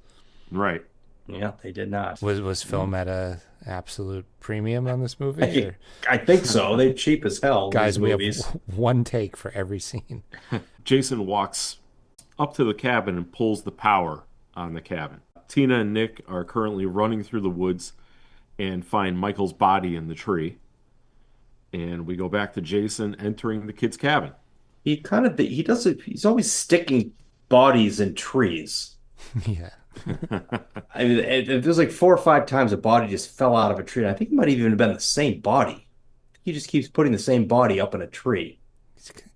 Right. Yeah, they did not. Was film at a absolute premium on this movie? I think so. They're cheap as hell. Guys, we movies. have one take for every scene. Jason walks up to the cabin and pulls the power on the cabin. Tina and Nick are currently running through the woods and find Michael's body in the tree. And we go back to Jason entering the kid's cabin. He does it. He's always sticking bodies in trees. Yeah. I mean, there's like 4 or 5 times a body just fell out of a tree. And I think it might even have been the same body. He just keeps putting the same body up in a tree.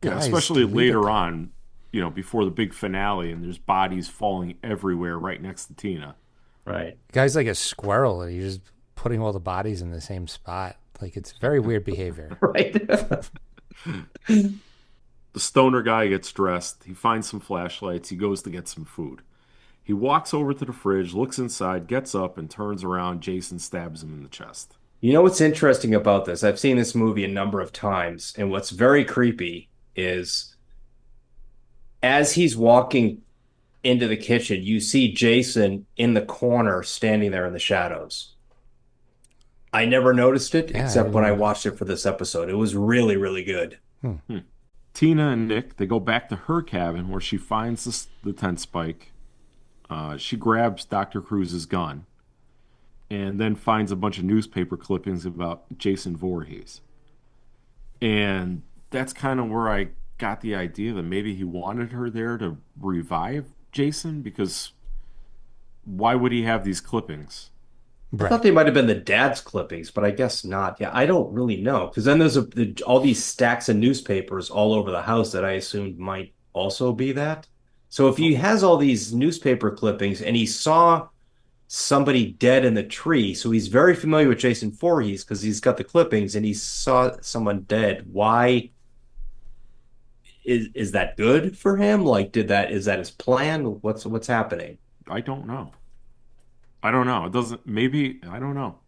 Yeah, especially later on, before the big finale, and there's bodies falling everywhere right next to Tina. Right. The guy's like a squirrel, and he's just putting all the bodies in the same spot. Like, it's very weird behavior. Right. The stoner guy gets dressed. He finds some flashlights. He goes to get some food. He walks over to the fridge, looks inside, gets up, and turns around. Jason stabs him in the chest. You know what's interesting about this? I've seen this movie a number of times, and what's very creepy is as he's walking into the kitchen, you see Jason in the corner standing there in the shadows. I never noticed it except when I watched it for this episode. It was really, really good. Tina and Nick, they go back to her cabin where she finds the tent spike. She grabs Dr. Cruz's gun and then finds a bunch of newspaper clippings about Jason Voorhees. And that's kind of where I got the idea that maybe he wanted her there to revive Jason, because why would he have these clippings? I thought they might have been the dad's clippings, but I guess not. Yeah, I don't really know. Because then there's all these stacks of newspapers all over the house that I assumed might also be that. So if he has all these newspaper clippings and he saw somebody dead in the tree, so he's very familiar with Jason Voorhees because he's got the clippings and he saw someone dead. Why is that good for him? Like, is that his plan? What's happening? I don't know. It doesn't. Maybe I don't know.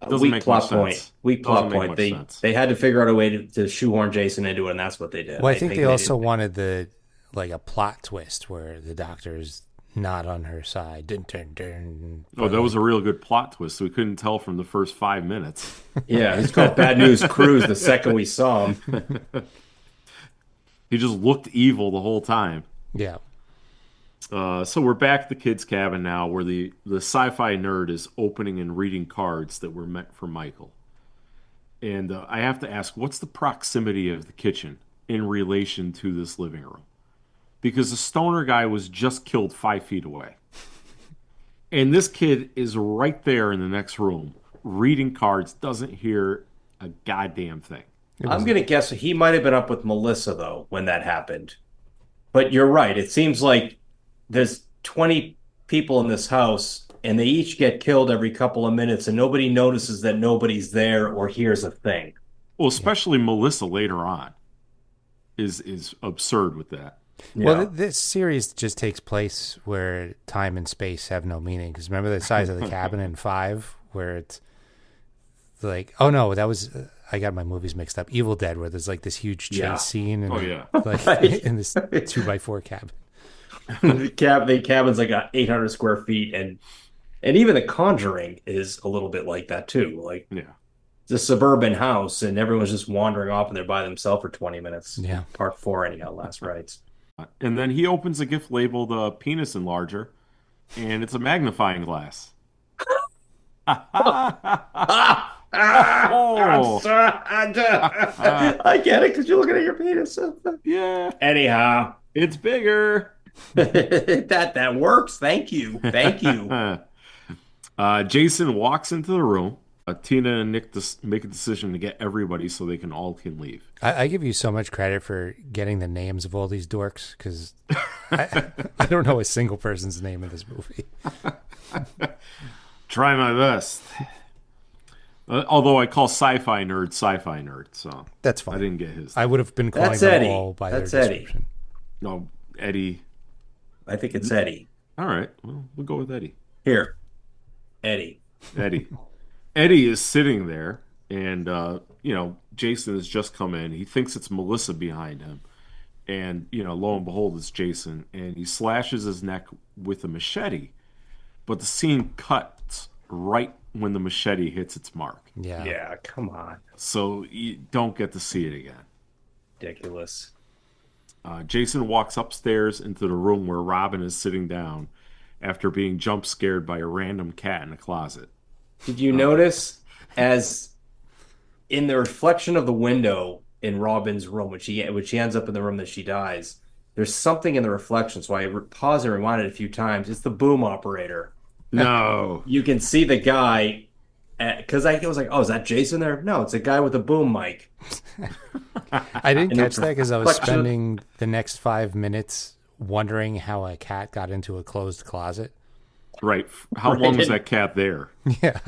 It doesn't Weak make plot much point. sense. Weak plot point. They had to figure out a way to shoehorn Jason into it, and that's what they did. Well, I think they also wanted a plot twist where the doctor's not on her side. Dun, dun, dun. That was a real good plot twist. We couldn't tell from the first 5 minutes. Yeah, it's called Bad News Cruise the second we saw him. He just looked evil the whole time. Yeah. So we're back at the kids' cabin now, where the sci-fi nerd is opening and reading cards that were meant for Michael. And I have to ask, what's the proximity of the kitchen in relation to this living room? Because the stoner guy was just killed 5 feet away. And this kid is right there in the next room, reading cards, doesn't hear a goddamn thing. I'm going to guess he might have been up with Melissa, though, when that happened. But you're right. It seems like there's 20 people in this house, and they each get killed every couple of minutes, and nobody notices that nobody's there or hears a thing. Well, especially Melissa later on is absurd with that. Well, this series just takes place where time and space have no meaning. Because remember the size of the cabin in 5, where it's like, oh no, that was I got my movies mixed up. Evil Dead, where there's like this huge chase scene, and like in this 2x4 cabin. The cabin's like 800 square feet, and even The Conjuring is a little bit like that too. Like, it's a suburban house, and everyone's just wandering off, and they're by themselves for 20 minutes. Yeah, part 4 anyhow. Last rites. And then he opens a gift labeled penis enlarger, and it's a magnifying glass. I get it, because you're looking at your penis. Yeah. Anyhow, it's bigger. that works. Thank you. Jason walks into the room. Tina and Nick make a decision to get everybody so they can leave. I give you so much credit for getting the names of all these dorks, because I don't know a single person's name in this movie. Try my best. Although I call sci-fi nerd, so that's fine. I didn't get his. I would have been calling them all by their description. No, Eddie. I think it's Eddie. All right, well, we'll go with Eddie. Here, Eddie. Eddie is sitting there, and Jason has just come in. He thinks it's Melissa behind him, and lo and behold, it's Jason, and he slashes his neck with a machete. But the scene cuts right when the machete hits its mark. Yeah, come on. So you don't get to see it again. Ridiculous. Jason walks upstairs into the room where Robin is sitting down after being jump scared by a random cat in a closet. Did you notice, as in the reflection of the window in Robin's room, when she ends up in the room that she dies, there's something in the reflection, so I paused and reminded it a few times. It's the boom operator. No. You can see the guy, because I was like, oh, is that Jason there? No, it's a guy with a boom mic. I didn't catch that because I was spending the next 5 minutes wondering how a cat got into a closed closet. Right. How long was that cat there? Yeah.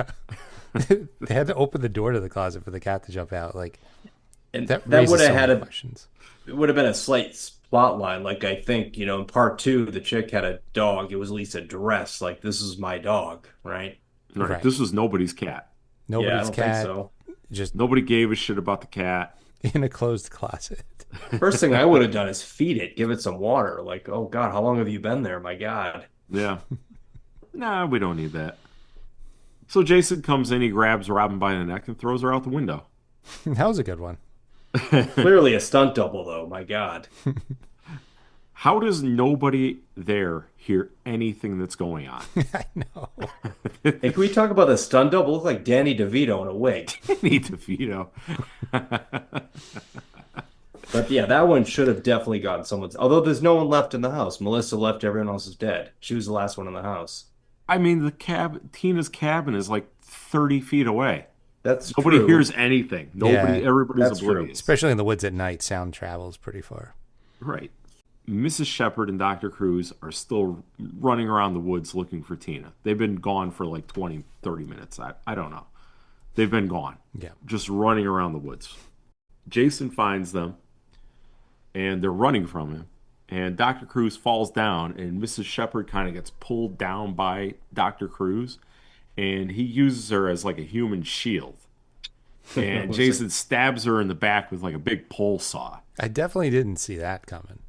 They had to open the door to the closet for the cat to jump out. Like, and that would have had questions. It would have been a slight plot line. Like, I think, in part 2, the chick had a dog. It was at least addressed. Like, this is my dog, right? Right. This was nobody's cat. Nobody's cat. Think so. Just nobody gave a shit about the cat. In a closed closet. First thing I would have done is feed it, give it some water. Like, oh God, how long have you been there? My God. Yeah. Nah, we don't need that. So Jason comes in, he grabs Robin by the neck and throws her out the window. That was a good one. Clearly a stunt double, though. My God. How does nobody there hear anything that's going on? I know. Hey, can we talk about the stunt double? Look like Danny DeVito in a wig. Danny DeVito. But yeah, that one should have definitely gotten someone's. Although there's no one left in the house. Melissa left, everyone else is dead. She was the last one in the house. I mean, Tina's cabin is like 30 feet away. That's Nobody true. hears anything. Everybody's oblivious. Especially in the woods at night, sound travels pretty far. Right. Mrs. Shepard and Dr. Cruz are still running around the woods looking for Tina. They've been gone for like 20, 30 minutes. I don't know. They've been gone. Yeah. Just running around the woods. Jason finds them, and they're running from him. And Dr. Cruz falls down, and Mrs. Shepard kind of gets pulled down by Dr. Cruz, and he uses her as like a human shield. And Jason stabs her in the back with like a big pole saw. I definitely didn't see that coming.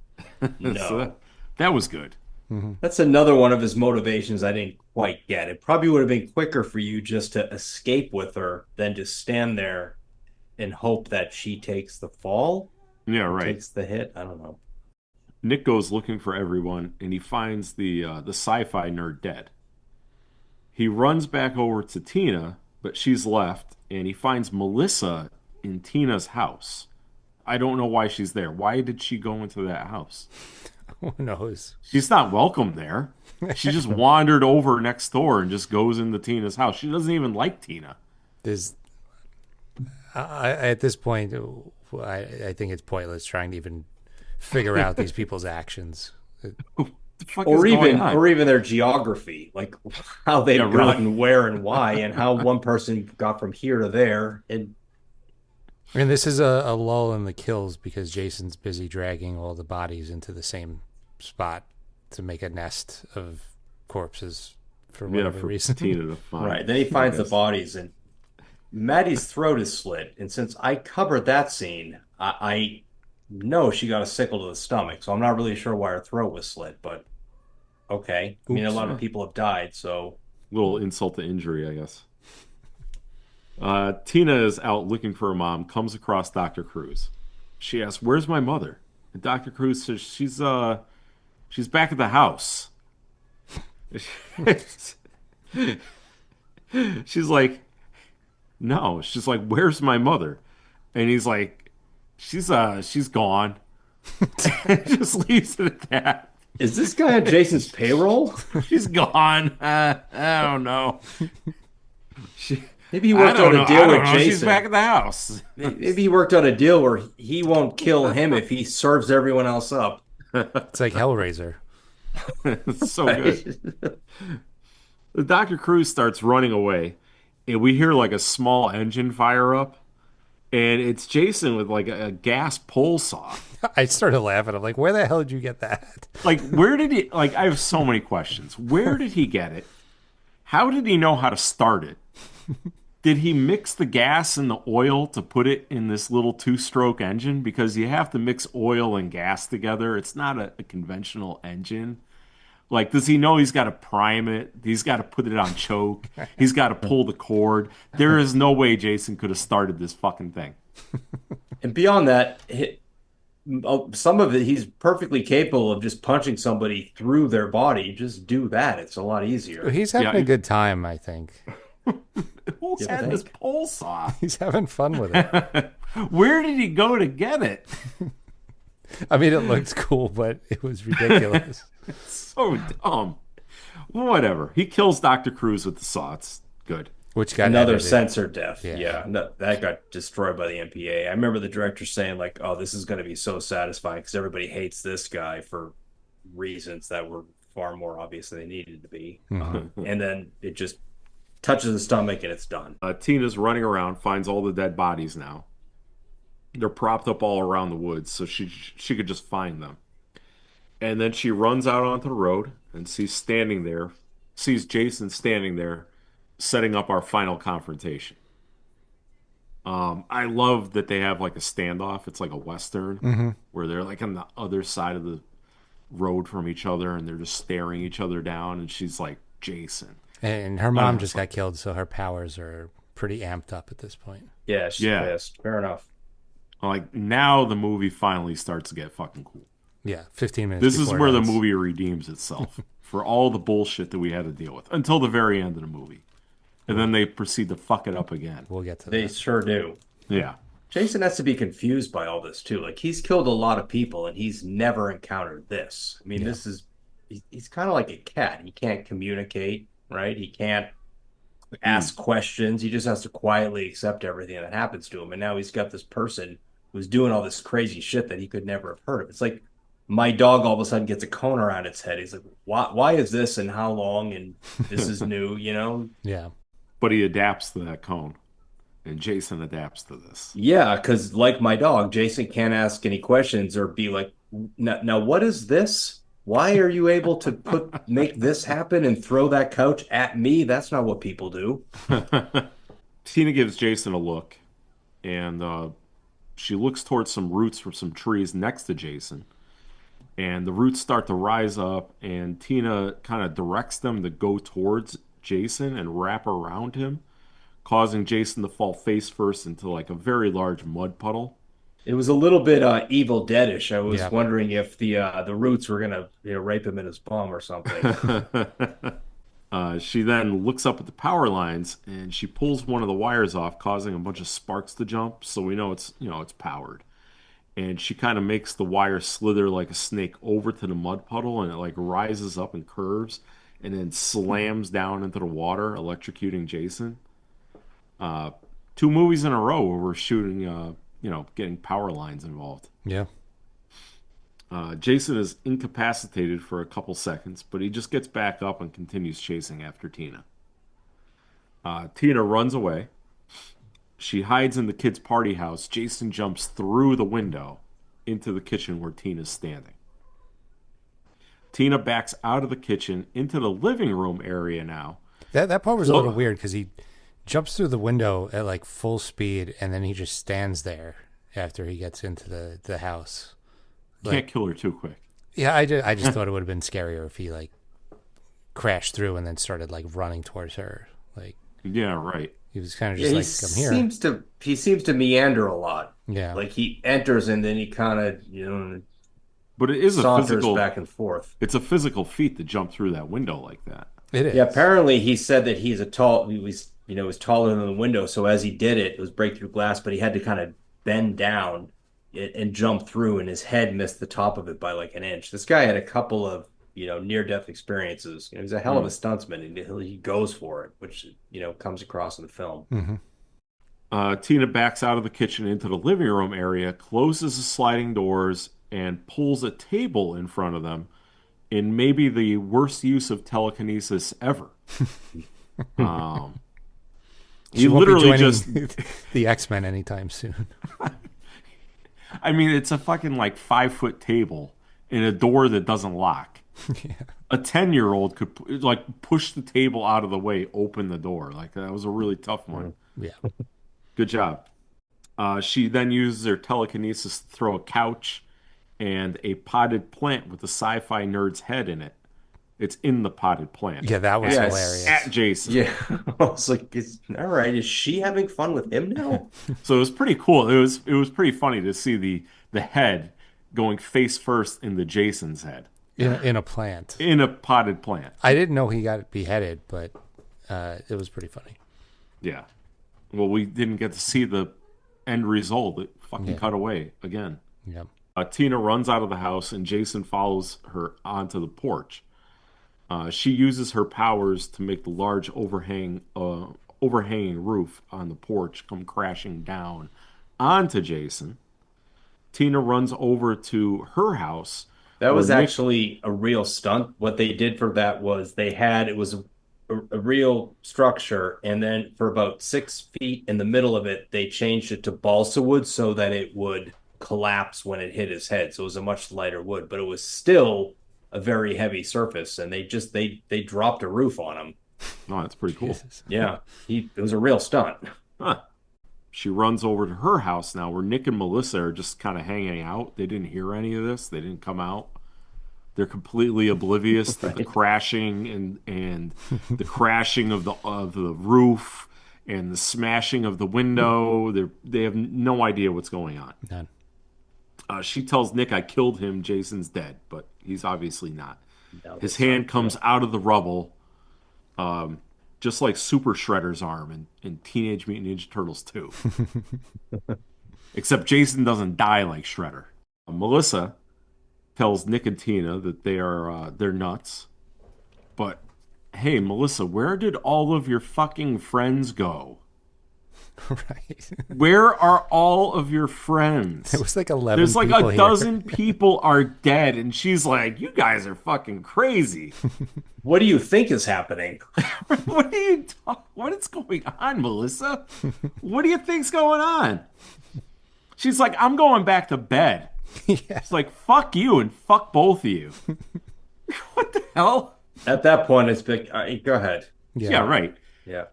No. So that was good. Mm-hmm. That's another one of his motivations I didn't quite get. It probably would have been quicker for you just to escape with her than to stand there and hope that she takes the fall. Yeah, right. Takes the hit. I don't know. Nick goes looking for everyone, and he finds the sci-fi nerd dead. He runs back over to Tina, but she's left, and he finds Melissa in Tina's house. I don't know why she's there. Why did she go into that house? Who knows? She's not welcome there. She just wandered over next door and just goes into Tina's house. She doesn't even like Tina. At this point, I think it's pointless trying to even figure out these people's actions. Or even their geography, like how they've gotten where and why, and how one person got from here to there. And this is a lull in the kills because Jason's busy dragging all the bodies into the same spot to make a nest of corpses for whatever reason. Tina to find. Right. Then he finds the bodies, and Maddie's throat is slit. And since I covered that scene, I know she got a sickle to the stomach, so I'm not really sure why her throat was slit, but okay. I mean, a lot of people have died, so... Little insult to injury, I guess. Tina is out looking for her mom, comes across Dr. Cruz. She asks, "Where's my mother?" And Dr. Cruz says, she's back at the house. She's like, no. She's like, "Where's my mother?" And he's like, she's gone. Just leaves it at that. Is this guy on Jason's payroll? She's gone. I don't know. Maybe he worked out a deal with Jason. She's back at the house. Maybe he worked out a deal where he won't kill him if he serves everyone else up. It's like Hellraiser. It's so good. The Dr. Cruz starts running away, and we hear like a small engine fire up, and it's Jason with like a gas pole saw. I started laughing. I'm like, where the hell did you get that? Like, where did he... Like, I have so many questions. Where did he get it? How did he know how to start it? Did he mix the gas and the oil to put it in this little two-stroke engine? Because you have to mix oil and gas together. It's not a conventional engine. Like, does he know he's got to prime it? He's got to put it on choke. He's got to pull the cord. There is no way Jason could have started this fucking thing. And beyond that... some of it, he's perfectly capable of just punching somebody through their body. Just do that. It's a lot easier. He's having a good time, I think. Who had this pole saw? He's having fun with it. Where did he go to get it? I mean, it looked cool, but it was ridiculous. It's so dumb. Whatever. He kills Dr. Cruz with the saw. It's good. Which got another edited. censored death. Yeah. That got destroyed by the MPAA. I remember the director saying, like, "Oh, this is going to be so satisfying because everybody hates this guy for reasons that were far more obvious than they needed to be." Mm-hmm. And then it just touches the stomach and it's done. Tina's running around, finds all the dead bodies now. They're propped up all around the woods, so she could just find them. And then she runs out onto the road and sees Jason standing there, setting up our final confrontation. I love that they have like a standoff. It's like a Western where they're like on the other side of the road from each other and they're just staring each other down. And she's like, "Jason." And her mom just got killed, so her powers are pretty amped up at this point. Yeah, she's pissed. Fair enough. Like, now the movie finally starts to get fucking cool. Yeah, 15 minutes. This is where the movie redeems itself for all the bullshit that we had to deal with until the very end of the movie. And then they proceed to fuck it up again. We'll get to that. They sure do. Yeah. Jason has to be confused by all this, too. Like, he's killed a lot of people, and he's never encountered this. I mean, this is... He's kind of like a cat. He can't communicate, right? He can't ask questions. He just has to quietly accept everything that happens to him. And now he's got this person who's doing all this crazy shit that he could never have heard of. It's like my dog all of a sudden gets a cone around its head. He's like, why is this and how long? And this is new, you know? Yeah. But he adapts to that cone. And Jason adapts to this. Yeah, because like my dog, Jason can't ask any questions or be like, now what is this? Why are you able to make this happen and throw that couch at me? That's not what people do. Tina gives Jason a look, and she looks towards some roots from some trees next to Jason. And the roots start to rise up, and Tina kind of directs them to go towards Jason and wrap around him, causing Jason to fall face first into like a very large mud puddle. It was a little bit Evil Deadish. I was Yeah. wondering if the Roots were gonna rape him in his bum or something. She then looks up at the power lines and she pulls one of the wires off, causing a bunch of sparks to jump. So we know it's powered. And she kind of makes the wire slither like a snake over to the mud puddle, and it like rises up and curves, and then slams down into the water, electrocuting Jason. Uh, 2 movies in a row where we're shooting, getting power lines involved. Yeah. Jason is incapacitated for a couple seconds, but he just gets back up and continues chasing after Tina. Tina runs away. She hides in the kids' party house. Jason jumps through the window into the kitchen where Tina's standing. Tina backs out of the kitchen into the living room area now. That part was a little weird because he jumps through the window at like full speed and then he just stands there after he gets into the house. Can't kill her too quick. Yeah, I just thought it would have been scarier if he like crashed through and then started like running towards her. Like, yeah, right. he was kind of just like, I'm here. He seems to meander a lot. Yeah. Like he enters and then he kind of, But it is a saunters physical back and forth. It's a physical feat to jump through that window like that. It is. Yeah, apparently he said that he was taller than the window, so as he did it, it was breakthrough glass, but he had to kind of bend down and jump through, and his head missed the top of it by like an inch. This guy had a couple of, near-death experiences. He's a hell of a stuntsman, and he goes for it, which, comes across in the film. Mm-hmm. Tina backs out of the kitchen into the living room area, closes the sliding doors, and pulls a table in front of them in maybe the worst use of telekinesis ever. She won't be joining the X-Men anytime soon. I mean, it's a fucking like 5-foot table in a door that doesn't lock. Yeah. A 10-year-old could like push the table out of the way, open the door. Like that was a really tough one. Yeah. Good job. She then uses her telekinesis to throw a couch and a potted plant with a sci-fi nerd's head in it. It's in the potted plant. Yeah, that was hilarious. At Jason. Yeah, I was like, all right, is she having fun with him now? So it was pretty cool. It was pretty funny to see the head going face first into Jason's head. In a plant. In a potted plant. I didn't know he got beheaded, but it was pretty funny. Yeah. Well, we didn't get to see the end result. It fucking cut away again. Yeah. Tina runs out of the house and Jason follows her onto the porch. She uses her powers to make the large overhanging roof on the porch come crashing down onto Jason. Tina runs over to her house. That was actually a real stunt. What they did for that was it was a real structure, and then for about 6 feet in the middle of it, they changed it to balsa wood so that it would collapse when it hit his head. So it was a much lighter wood, but it was still a very heavy surface, and they dropped a roof on him. Oh, that's pretty cool. Jesus. Yeah, it was a real stunt. Huh. She runs over to her house now where Nick and Melissa are just kind of hanging out. They didn't hear any of this. They didn't come out. They're completely oblivious to the crashing and the crashing of the roof and the smashing of the window. They have no idea what's going on. None. She tells Nick, "I killed him. Jason's dead," but he's obviously not. His hand comes out of the rubble, just like Super Shredder's arm in Teenage Mutant Ninja Turtles 2. Except Jason doesn't die like Shredder. Melissa tells Nick and Tina that they're nuts. But hey, Melissa, where did all of your fucking friends go? Right. Where are all of your friends? It was like 11 There's like people a here. dozen people are dead, and she's like, "You guys are fucking crazy." What do you think is happening? What is going on, Melissa? What do you think's going on? She's like, "I'm going back to bed." Yeah. It's like, "Fuck you and fuck both of you." What the hell? At that point, it's big. Go ahead. Yeah, right. Yeah.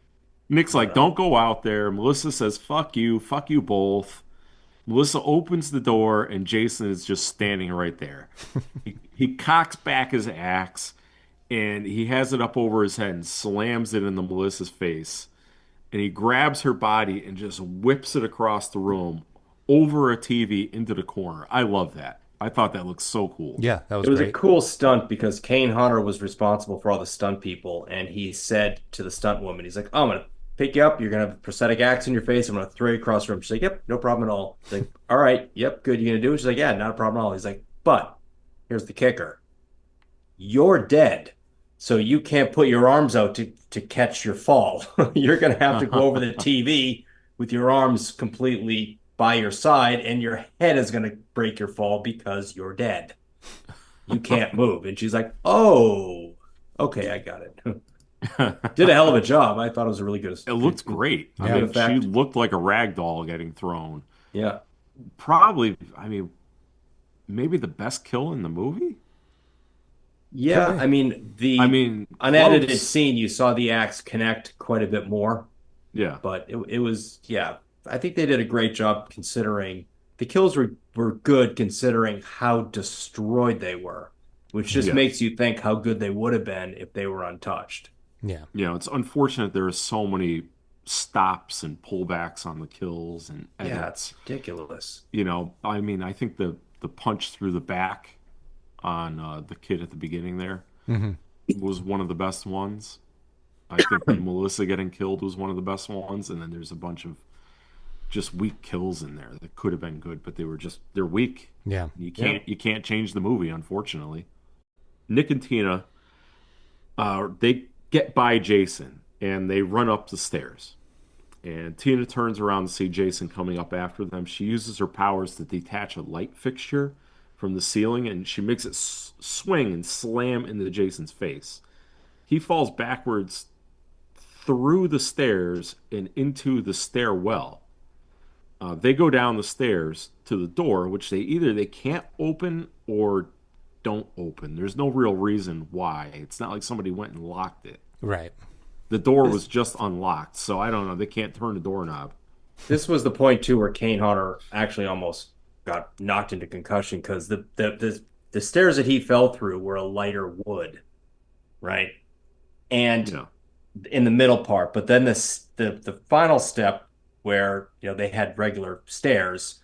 Nick's like, "Don't go out there." Melissa says, fuck you both. Melissa opens the door, and Jason is just standing right there. He cocks back his axe, and he has it up over his head and slams it into Melissa's face. And he grabs her body and just whips it across the room over a TV into the corner. I love that. I thought that looked so cool. Yeah, that was It was a great. cool stunt because Kane Hodder was responsible for all the stunt people, and he said to the stunt woman, he's like, "Oh, I'm gonna pick you up. You're gonna have prosthetic acts in your face. I'm gonna throw you across the room." She's like, "Yep, no problem at all." He's like, "All right, yep, good. You gonna do it?" She's like, "Yeah, not a problem at all." He's like, "But here's the kicker: you're dead, so you can't put your arms out to catch your fall. You're gonna have to go over the TV with your arms completely by your side, and your head is gonna break your fall because you're dead. You can't move." And she's like, "Oh, okay, I got it." Did a hell of a job. I thought it was a really good. It looked great. Yeah. I mean, she looked like a rag doll getting thrown. Yeah. Probably, I mean, maybe the best kill in the movie? Yeah, I mean, the I mean, unedited close. scene, you saw the acts connect quite a bit more, Yeah. but it was, yeah, I think they did a great job considering the kills were good considering how destroyed they were, which just Yes. makes you think how good they would have been if they were untouched. Yeah. You know, it's unfortunate there are so many stops and pullbacks on the kills and Yeah, edits. it's ridiculous. You know, I mean, I think the punch through the back on the kid at the beginning there was one of the best ones. I think Melissa getting killed was one of the best ones, and then there's a bunch of just weak kills in there that could have been good, but they're weak. Yeah. You can't change the movie, unfortunately. Nick and Tina, they get by Jason and they run up the stairs. And Tina turns around to see Jason coming up after them. She uses her powers to detach a light fixture from the ceiling, and she makes it swing and slam into Jason's face. He falls backwards through the stairs and into the stairwell. They go down the stairs to the door, which they can't open or don't open. There's no real reason why. It's not like somebody went and locked it. Right. The door was just unlocked, so I don't know. They can't turn the doorknob. This was the point too where Kane Hodder actually almost got knocked into concussion because the stairs that he fell through were a lighter wood, right? And Yeah. in the middle part, but then the final step where they had regular stairs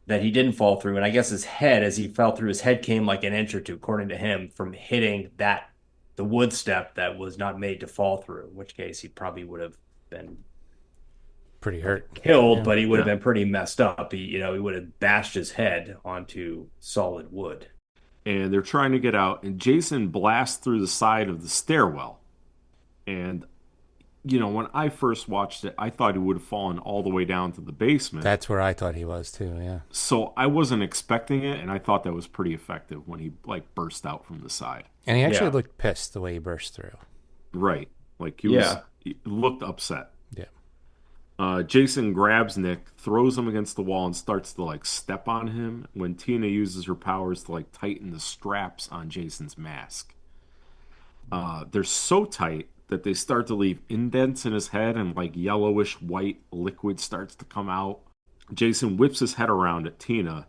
that he didn't fall through, and I guess his head, as he fell through, his head came like an inch or two, according to him, from hitting the wood step that was not made to fall through, in which case he probably would have been Pretty hurt. killed, Yeah. but he would have been pretty messed up. He would have bashed his head onto solid wood. And they're trying to get out, and Jason blasts through the side of the stairwell. And, when I first watched it, I thought he would have fallen all the way down to the basement. That's where I thought he was too, yeah. So I wasn't expecting it, and I thought that was pretty effective when he, burst out from the side. And he actually Yeah. looked pissed the way he burst through. Right. Like, Yeah. he looked upset. Yeah. Jason grabs Nick, throws him against the wall, and starts to step on him when Tina uses her powers to tighten the straps on Jason's mask. They're so tight that they start to leave indents in his head, and yellowish white liquid starts to come out. Jason whips his head around at Tina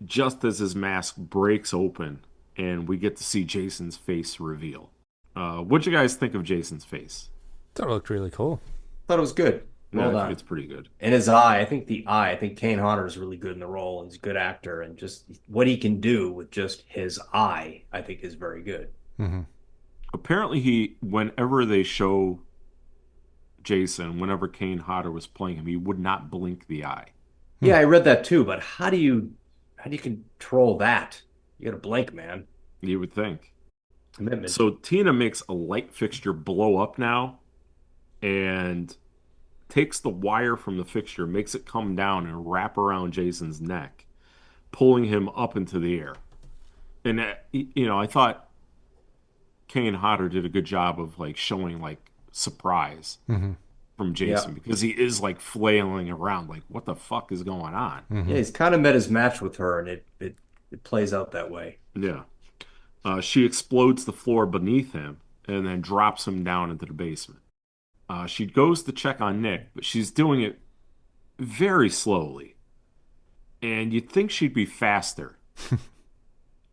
just as his mask breaks open, and we get to see Jason's face reveal. What'd you guys think of Jason's face? Thought it looked really cool. Thought it was good. Well Yeah, I done. think it's pretty good. And his eye, I think Kane Hodder is really good in the role, and he's a good actor, and just what he can do with just his eye, I think is very good. Mm-hmm. Apparently, whenever they show Jason, whenever Kane Hodder was playing him, he would not blink the eye. Yeah, I read that too, but how do you control that? You gotta blink, man. You would think. Commitment. So Tina makes a light fixture blow up now, and takes the wire from the fixture, makes it come down and wrap around Jason's neck, pulling him up into the air. And I thought Kane Hodder did a good job of showing surprise from Jason, because he is flailing around, what the fuck is going on? Yeah, he's kind of met his match with her, and it plays out that way. Yeah. She explodes the floor beneath him and then drops him down into the basement. She goes to check on Nick, but she's doing it very slowly. And you'd think she'd be faster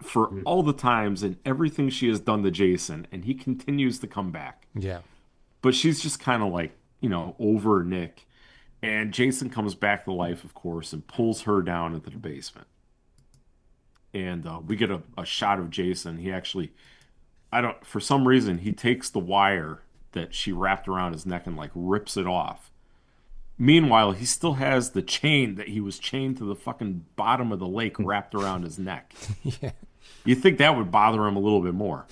for all the times and everything she has done to Jason, and he continues to come back. Yeah. But she's just kind of over Nick. And Jason comes back to life, of course, and pulls her down into the basement. And we get a shot of Jason. He actually, for some reason, he takes the wire that she wrapped around his neck and like rips it off. Meanwhile, he still has the chain that he was chained to the fucking bottom of the lake wrapped around his neck. Yeah. You'd think that would bother him a little bit more.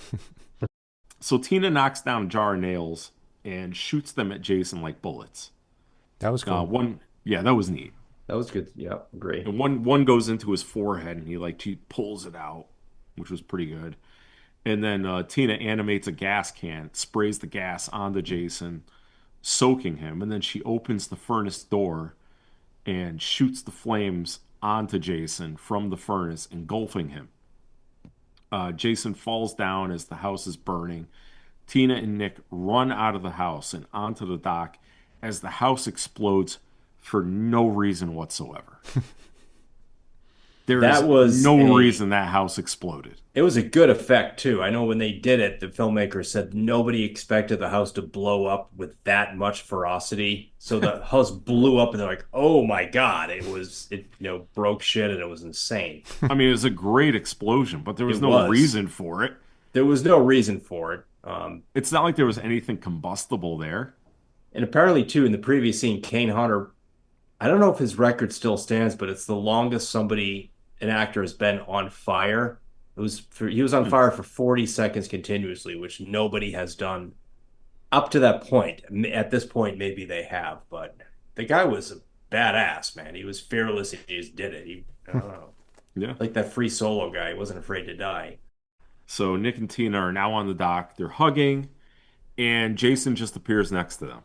So Tina knocks down a jar of nails and shoots them at Jason like bullets. That was cool. Yeah, that was neat. That was good. Yeah, great. And one goes into his forehead, and he pulls it out, which was pretty good. And then Tina animates a gas can, sprays the gas onto Jason, soaking him, and then she opens the furnace door and shoots the flames onto Jason from the furnace, engulfing him. Jason falls down as the house is burning. Tina and Nick run out of the house and onto the dock as the house explodes for no reason whatsoever. There is no reason that house exploded. It was a good effect, too. I know when they did it, the filmmaker said nobody expected the house to blow up with that much ferocity. So the house blew up, and they're like, oh, my God. It broke shit, and it was insane. I mean, it was a great explosion, but there was no reason for it. There was no reason for it. It's not like there was anything combustible there. And apparently, too, in the previous scene, Kane Hodder, I don't know if his record still stands, but it's the longest an actor has been on fire. He was on fire for 40 seconds continuously, which nobody has done up to that point. At this point, maybe they have, but the guy was a badass, man. He was fearless. He just did it. I don't know. Yeah. Like that Free Solo guy. He wasn't afraid to die. So Nick and Tina are now on the dock. They're hugging, and Jason just appears next to them.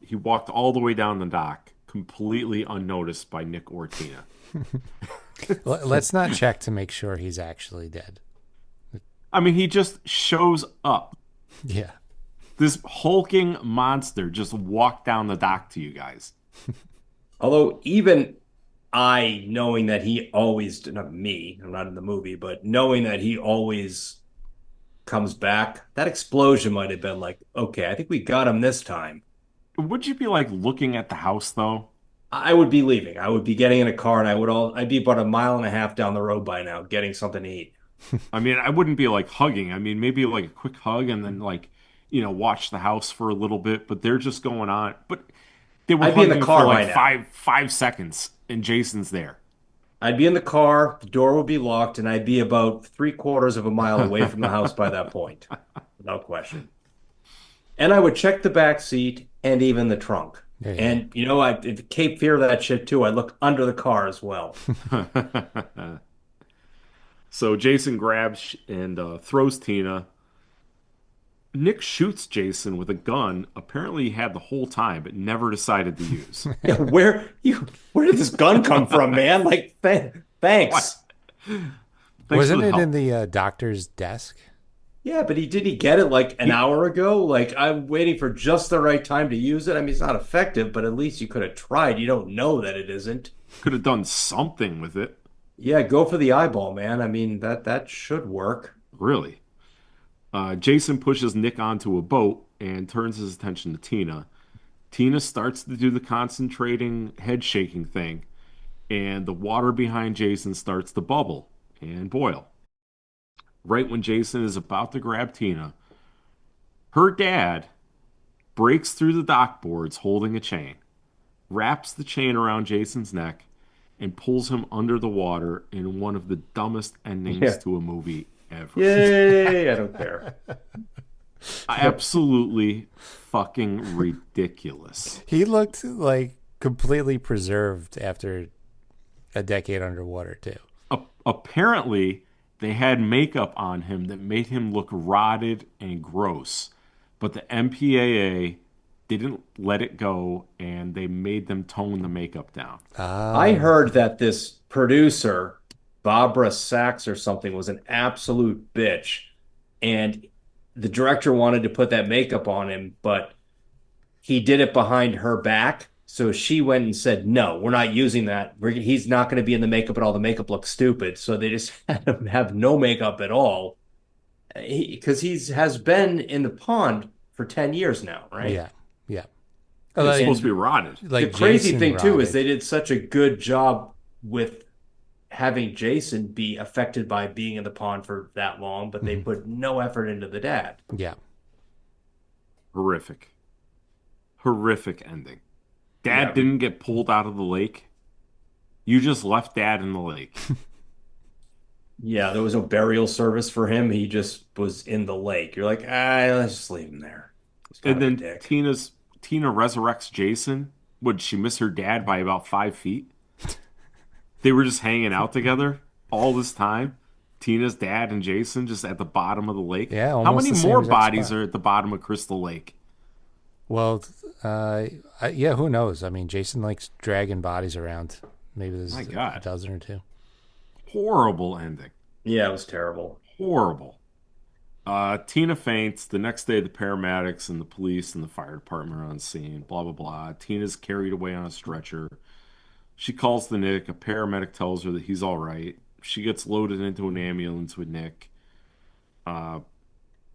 He walked all the way down the dock, completely unnoticed by Nick or Tina. Let's not check to make sure he's actually dead. I mean, he just shows up. Yeah. This hulking monster just walked down the dock to you guys. Although even I, knowing that he always, not me, I'm not in the movie, but knowing that he always comes back, that explosion might have been like, okay, I think we got him this time. Would you be like looking at the house though? I would be leaving. I would be getting in a car, and I'd be about 1.5 miles down the road by now, getting something to eat. I mean, I wouldn't be like hugging. I mean, maybe like a quick hug and then like, watch the house for a little bit. But they're just going on. But they were I'd be in the car for like by now. five seconds, and Jason's there. I'd be in the car, the door would be locked, and I'd be about 3/4 of a mile away from the house by that point, without question. And I would check the back seat and even the trunk. And, I Cape Fear that shit too. I look under the car as well. So Jason grabs and throws Tina. Nick shoots Jason with a gun. Apparently he had the whole time, but never decided to use. Yeah, where did this gun come from, man? Like, thanks. Wasn't it in the doctor's desk? Yeah, but did he get it like an hour ago? Like, I'm waiting for just the right time to use it. I mean, it's not effective, but at least you could have tried. You don't know that it isn't. Could have done something with it. Yeah, go for the eyeball, man. I mean, that should work. Really? Jason pushes Nick onto a boat and turns his attention to Tina. Tina starts to do the concentrating, head shaking thing, and the water behind Jason starts to bubble and boil. Right when Jason is about to grab Tina, her dad breaks through the dock boards holding a chain, wraps the chain around Jason's neck, and pulls him under the water in one of the dumbest endings to a movie ever. Yay! I don't care. Absolutely fucking ridiculous. He looked like completely preserved after a decade underwater, too. Apparently, they had makeup on him that made him look rotted and gross, but the MPAA didn't let it go, and they made them tone the makeup down. I heard that this producer, Barbara Sachs or something, was an absolute bitch, and the director wanted to put that makeup on him, but he did it behind her back. So she went and said, no, we're not using that. He's not going to be in the makeup at all. The makeup looks stupid. So they just had him have no makeup at all. Because he has been in the pond for 10 years now, right? Yeah. Oh, It's supposed to be rotted. Like the crazy Jason thing too is rotted. they did such a good job with having Jason be affected by being in the pond for that long, but they put no effort into the dad. Yeah. Horrific. Horrific ending. Dad Yeah. didn't get pulled out of the lake. You just left Dad in the lake. Yeah, there was no burial service for him. He just was in the lake. You're like, let's just leave him there. He's kind And of a then dick. Tina resurrects Jason. Would she miss her dad by about 5 feet? They were just hanging out together all this time. Tina's dad and Jason just at the bottom of the lake. Yeah, How almost many the same more exact bodies spot. are at the bottom of Crystal Lake? Well, yeah, who knows? I mean, Jason likes dragging bodies around. Maybe there's My God. a dozen or two. Horrible ending. Yeah, it was terrible. Horrible. Tina faints. The next day, the paramedics and the police and the fire department are on scene. Blah, blah, blah. Tina's carried away on a stretcher. She calls the Nick. A paramedic tells her that he's all right. She gets loaded into an ambulance with Nick.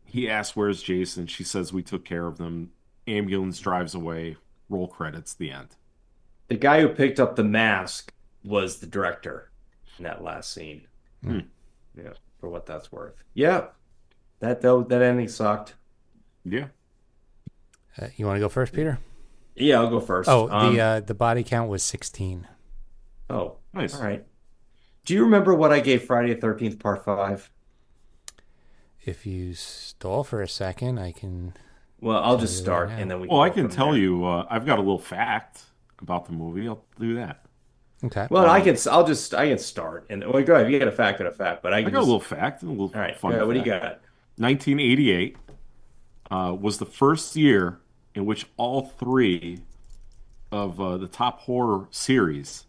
He asks, "Where's Jason?" She says, "We took care of them." Ambulance drives away. Roll credits. The end. The guy who picked up the mask was the director in that last scene. Yeah, for what that's worth. Yeah, that ending sucked. Yeah. You want to go first, Peter? Yeah, I'll go first. Oh, the body count was 16. Oh, Nice. all right. Do you remember what I gave Friday the 13th Part 5? If you stall for a second, I can. Well, I'll just you start right now. and then we. Well, I go can from tell there. you. I've got a little fact about the movie. I'll do that. Okay. Well, I can start and well, go ahead. You got a fact, but I I can got a just. little fact. A little All right, fun go ahead, what do you fact. got? 1988 was the first year in which all three of the top horror series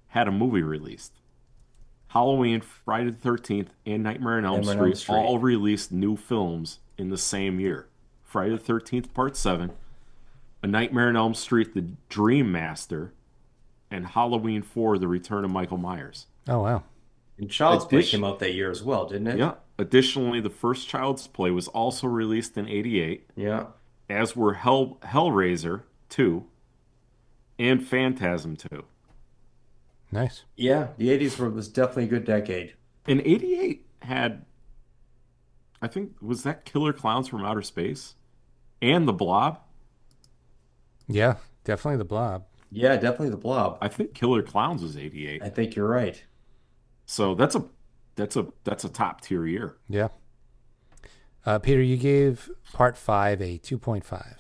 had a movie released. Halloween, Friday the 13th, and Nightmare on Elm Nightmare on Elm Street Street. all released new films in the same year. Friday the 13th, Part 7, A Nightmare on Elm Street, The Dream Master, and Halloween 4, The Return of Michael Myers. Oh, wow. And Child's Play Addition- came out that year as well, didn't it? Yeah. Additionally, the first Child's Play was also released in 88, Yeah. as were Hellraiser 2 and Phantasm 2. Nice. Yeah, the 80s was definitely a good decade. And 88 had, I think, was that Killer Clowns from Outer Space? And The Blob? Yeah, definitely the Blob. Yeah, definitely the Blob. I think Killer Clowns was 88. I think you're right. So that's a top tier year. Yeah. Peter, you gave Part 5 a 2.5.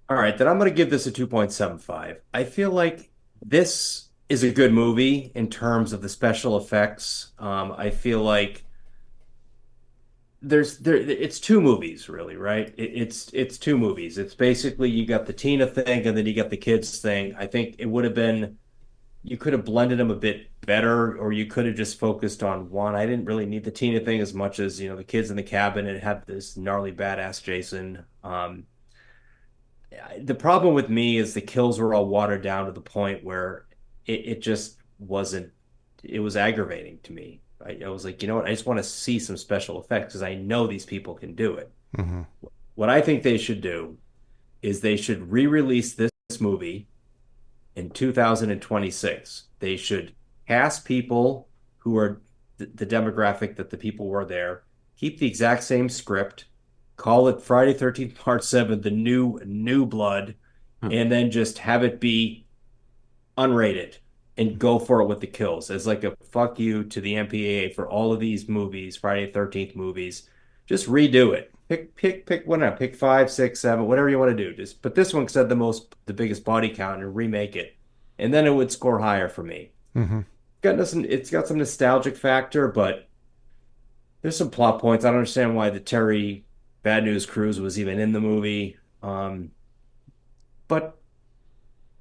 All right, then I'm going to give this a 2.75. I feel like this is a good movie in terms of the special effects. I feel like it's two movies really, right? It's two movies. It's basically you got the Tina thing and then you got the kids thing. I think it would have been you could have blended them a bit better, or you could have just focused on one. I didn't really need the Tina thing as much as, the kids in the cabin and had this gnarly badass Jason. The problem with me is the kills were all watered down to the point where it just wasn't, it was aggravating to me. I was like, you know what? I just want to see some special effects because I know these people can do it. Mm-hmm. What I think they should do is they should re-release this movie in 2026. They should cast people who are the demographic that the people were there, keep the exact same script, call it Friday 13th Part 7, the new blood, and then just have it be unrated and go for it with the kills as like a fuck you to the MPAA for all of these movies, Friday 13th movies. Just redo it. Pick one up. Pick 5, 6, 7, whatever you want to do. Just put this one because it had the biggest body count and remake it, and then it would score higher for me. Mm-hmm. It's got some nostalgic factor, but there's some plot points. I don't understand why the Terry Bad News Cruise was even in the movie. But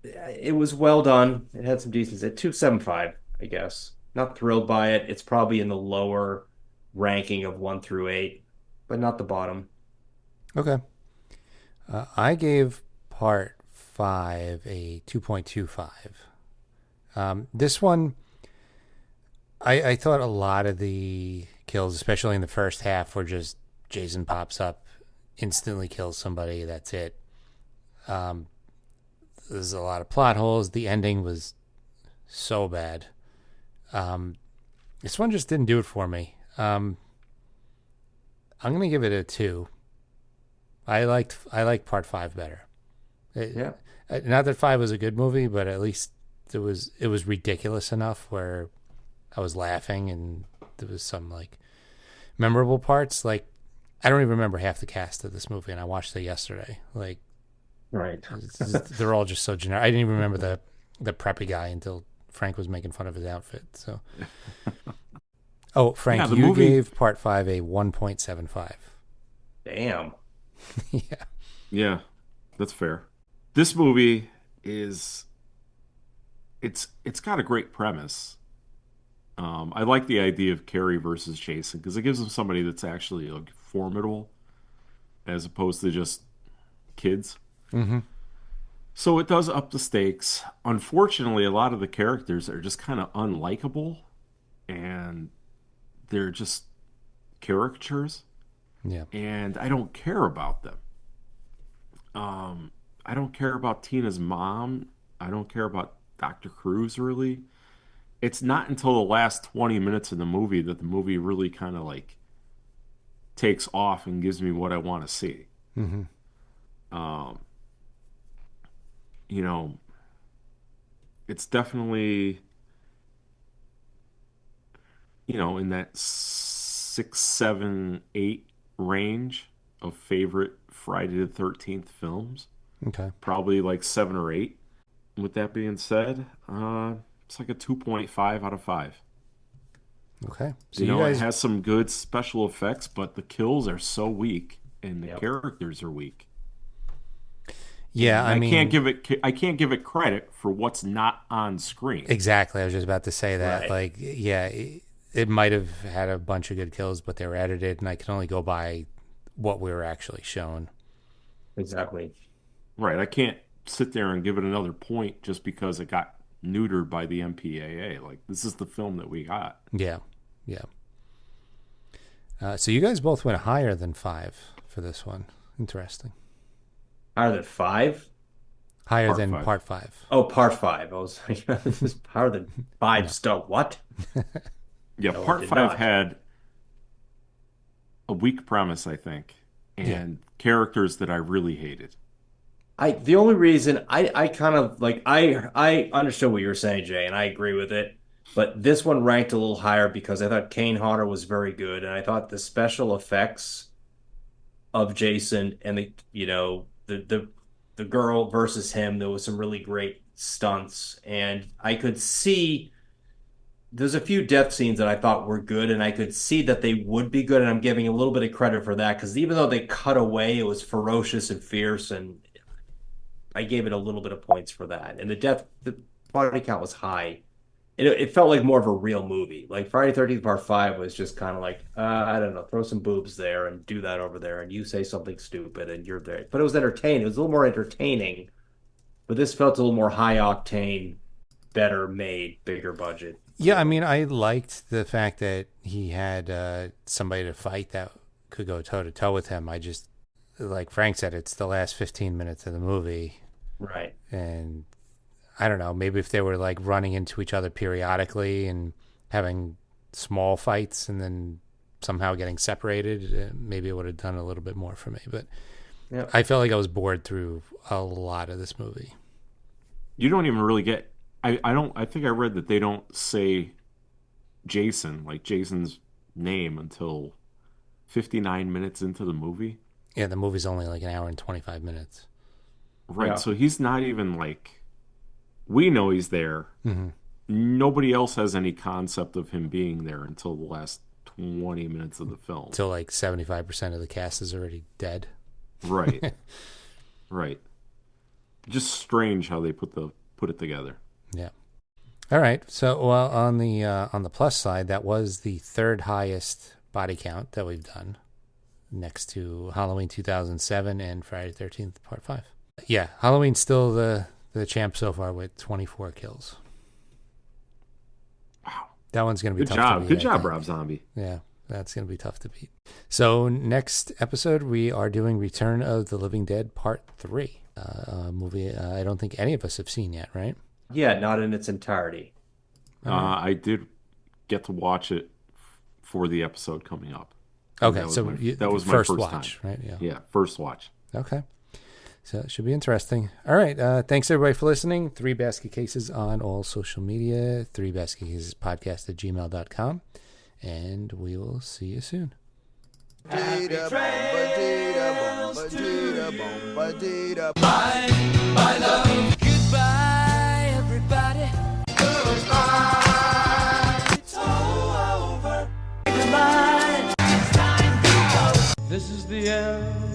it was well done. It had some decency. At 2.75, I guess. Not thrilled by it. It's probably in the lower ranking of 1 through 8, but not the bottom. Okay. I gave Part 5 a 2.25. This one, I thought a lot of the kills, especially in the first half, were just Jason pops up, instantly kills somebody, that's it. there's a lot of plot holes. The ending was so bad. This one just didn't do it for me. I'm going to give it a 2. I liked part 5 better. Not that 5 was a good movie, but at least it was ridiculous enough where I was laughing, and there was some like memorable parts. Like, I don't even remember half the cast of this movie, and I watched it yesterday. Like, Right. they're all just so generic. I didn't even remember the preppy guy until Frank was making fun of his outfit. So, Frank, you gave part 5 a 1.75. Damn. Yeah. Yeah, that's fair. This movie it's got a great premise. I like the idea of Carrie versus Jason because it gives them somebody that's actually like formidable as opposed to just kids. Mm-hmm. So it does up the stakes. Unfortunately, a lot of the characters are just kind of unlikable, and they're just caricatures. Yeah. And I don't care about them. I don't care about Tina's mom. I don't care about Dr. Cruz, really. It's not until the last 20 minutes of the movie that the movie really kind of like takes off and gives me what I want to see. Mm-hmm. You know, it's definitely, in that 6, 7, 8 range of favorite Friday the 13th films. Okay. Probably like 7 or 8. With that being said, it's like a 2.5 out of 5. Okay. So it has some good special effects, but the kills are so weak and the characters are weak. Yeah, I can't give it credit for what's not on screen. Exactly. I was just about to say that. Right. Like, yeah, it might have had a bunch of good kills, but they were edited, and I can only go by what we were actually shown. Exactly. Right. I can't sit there and give it another point just because it got neutered by the MPAA. Like, this is the film that we got. Yeah. Yeah. So you guys both went higher than 5 for this one. Interesting. Higher than 5? Higher Part than 5. part 5. Oh, part 5. I was like, this is higher than 5 No. stuff. What? Yeah, No, part it did 5 not. had a weak premise, I think, and characters that I really hated. The only reason I kind of like I understood what you were saying, Jay, and I agree with it. But this one ranked a little higher because I thought Kane Hodder was very good, and I thought the special effects of Jason and the girl versus him, there was some really great stunts, and I could see there's a few death scenes that I thought were good, and I could see that they would be good, and I'm giving a little bit of credit for that because even though they cut away, it was ferocious and fierce, and I gave it a little bit of points for that. And the body count was high. It felt like more of a real movie. Like Friday 13th Part 5 was just kind of like, I don't know, throw some boobs there and do that over there, and you say something stupid and you're there. But it was entertaining. It was a little more entertaining. But this felt a little more high octane, better made, bigger budget. Yeah, I mean, I liked the fact that he had somebody to fight that could go toe-to-toe with him. I just, like Frank said, it's the last 15 minutes of the movie. Right. And I don't know, maybe if they were like running into each other periodically and having small fights and then somehow getting separated, maybe it would have done a little bit more for me. But I felt like I was bored through a lot of this movie. You don't even really get. I think I read that they don't say Jason, like Jason's name, until 59 minutes into the movie. Yeah, the movie's only like an hour and 25 minutes. Right. Yeah. So he's not even like. We know he's there. Mm-hmm. Nobody else has any concept of him being there until the last 20 minutes of the film. Until like 75% of the cast is already dead. Right. Right. Just strange how they put it together. Yeah. All right. So, well, on the plus side, that was the third highest body count that we've done, next to Halloween 2007 and Friday the 13th Part 5. Yeah, Halloween's still the champ so far with 24 kills. Wow. That one's going to be Good tough job. to beat. Good I job, think. Rob Zombie. Yeah, that's going to be tough to beat. So next episode, we are doing Return of the Living Dead Part 3. movie I don't think any of us have seen yet, right? Yeah, not in its entirety. I did get to watch it for the episode coming up. Okay, That was my first first watch, time. right? Yeah, first watch. Okay. So it should be interesting. All right. Thanks, everybody, for listening. 3 Basket Cases on all social media. 3 Basket Cases podcast at gmail.com. And we will see you soon. Goodbye, everybody. Goodbye. It's over. Goodbye. It's time to go. This is the end.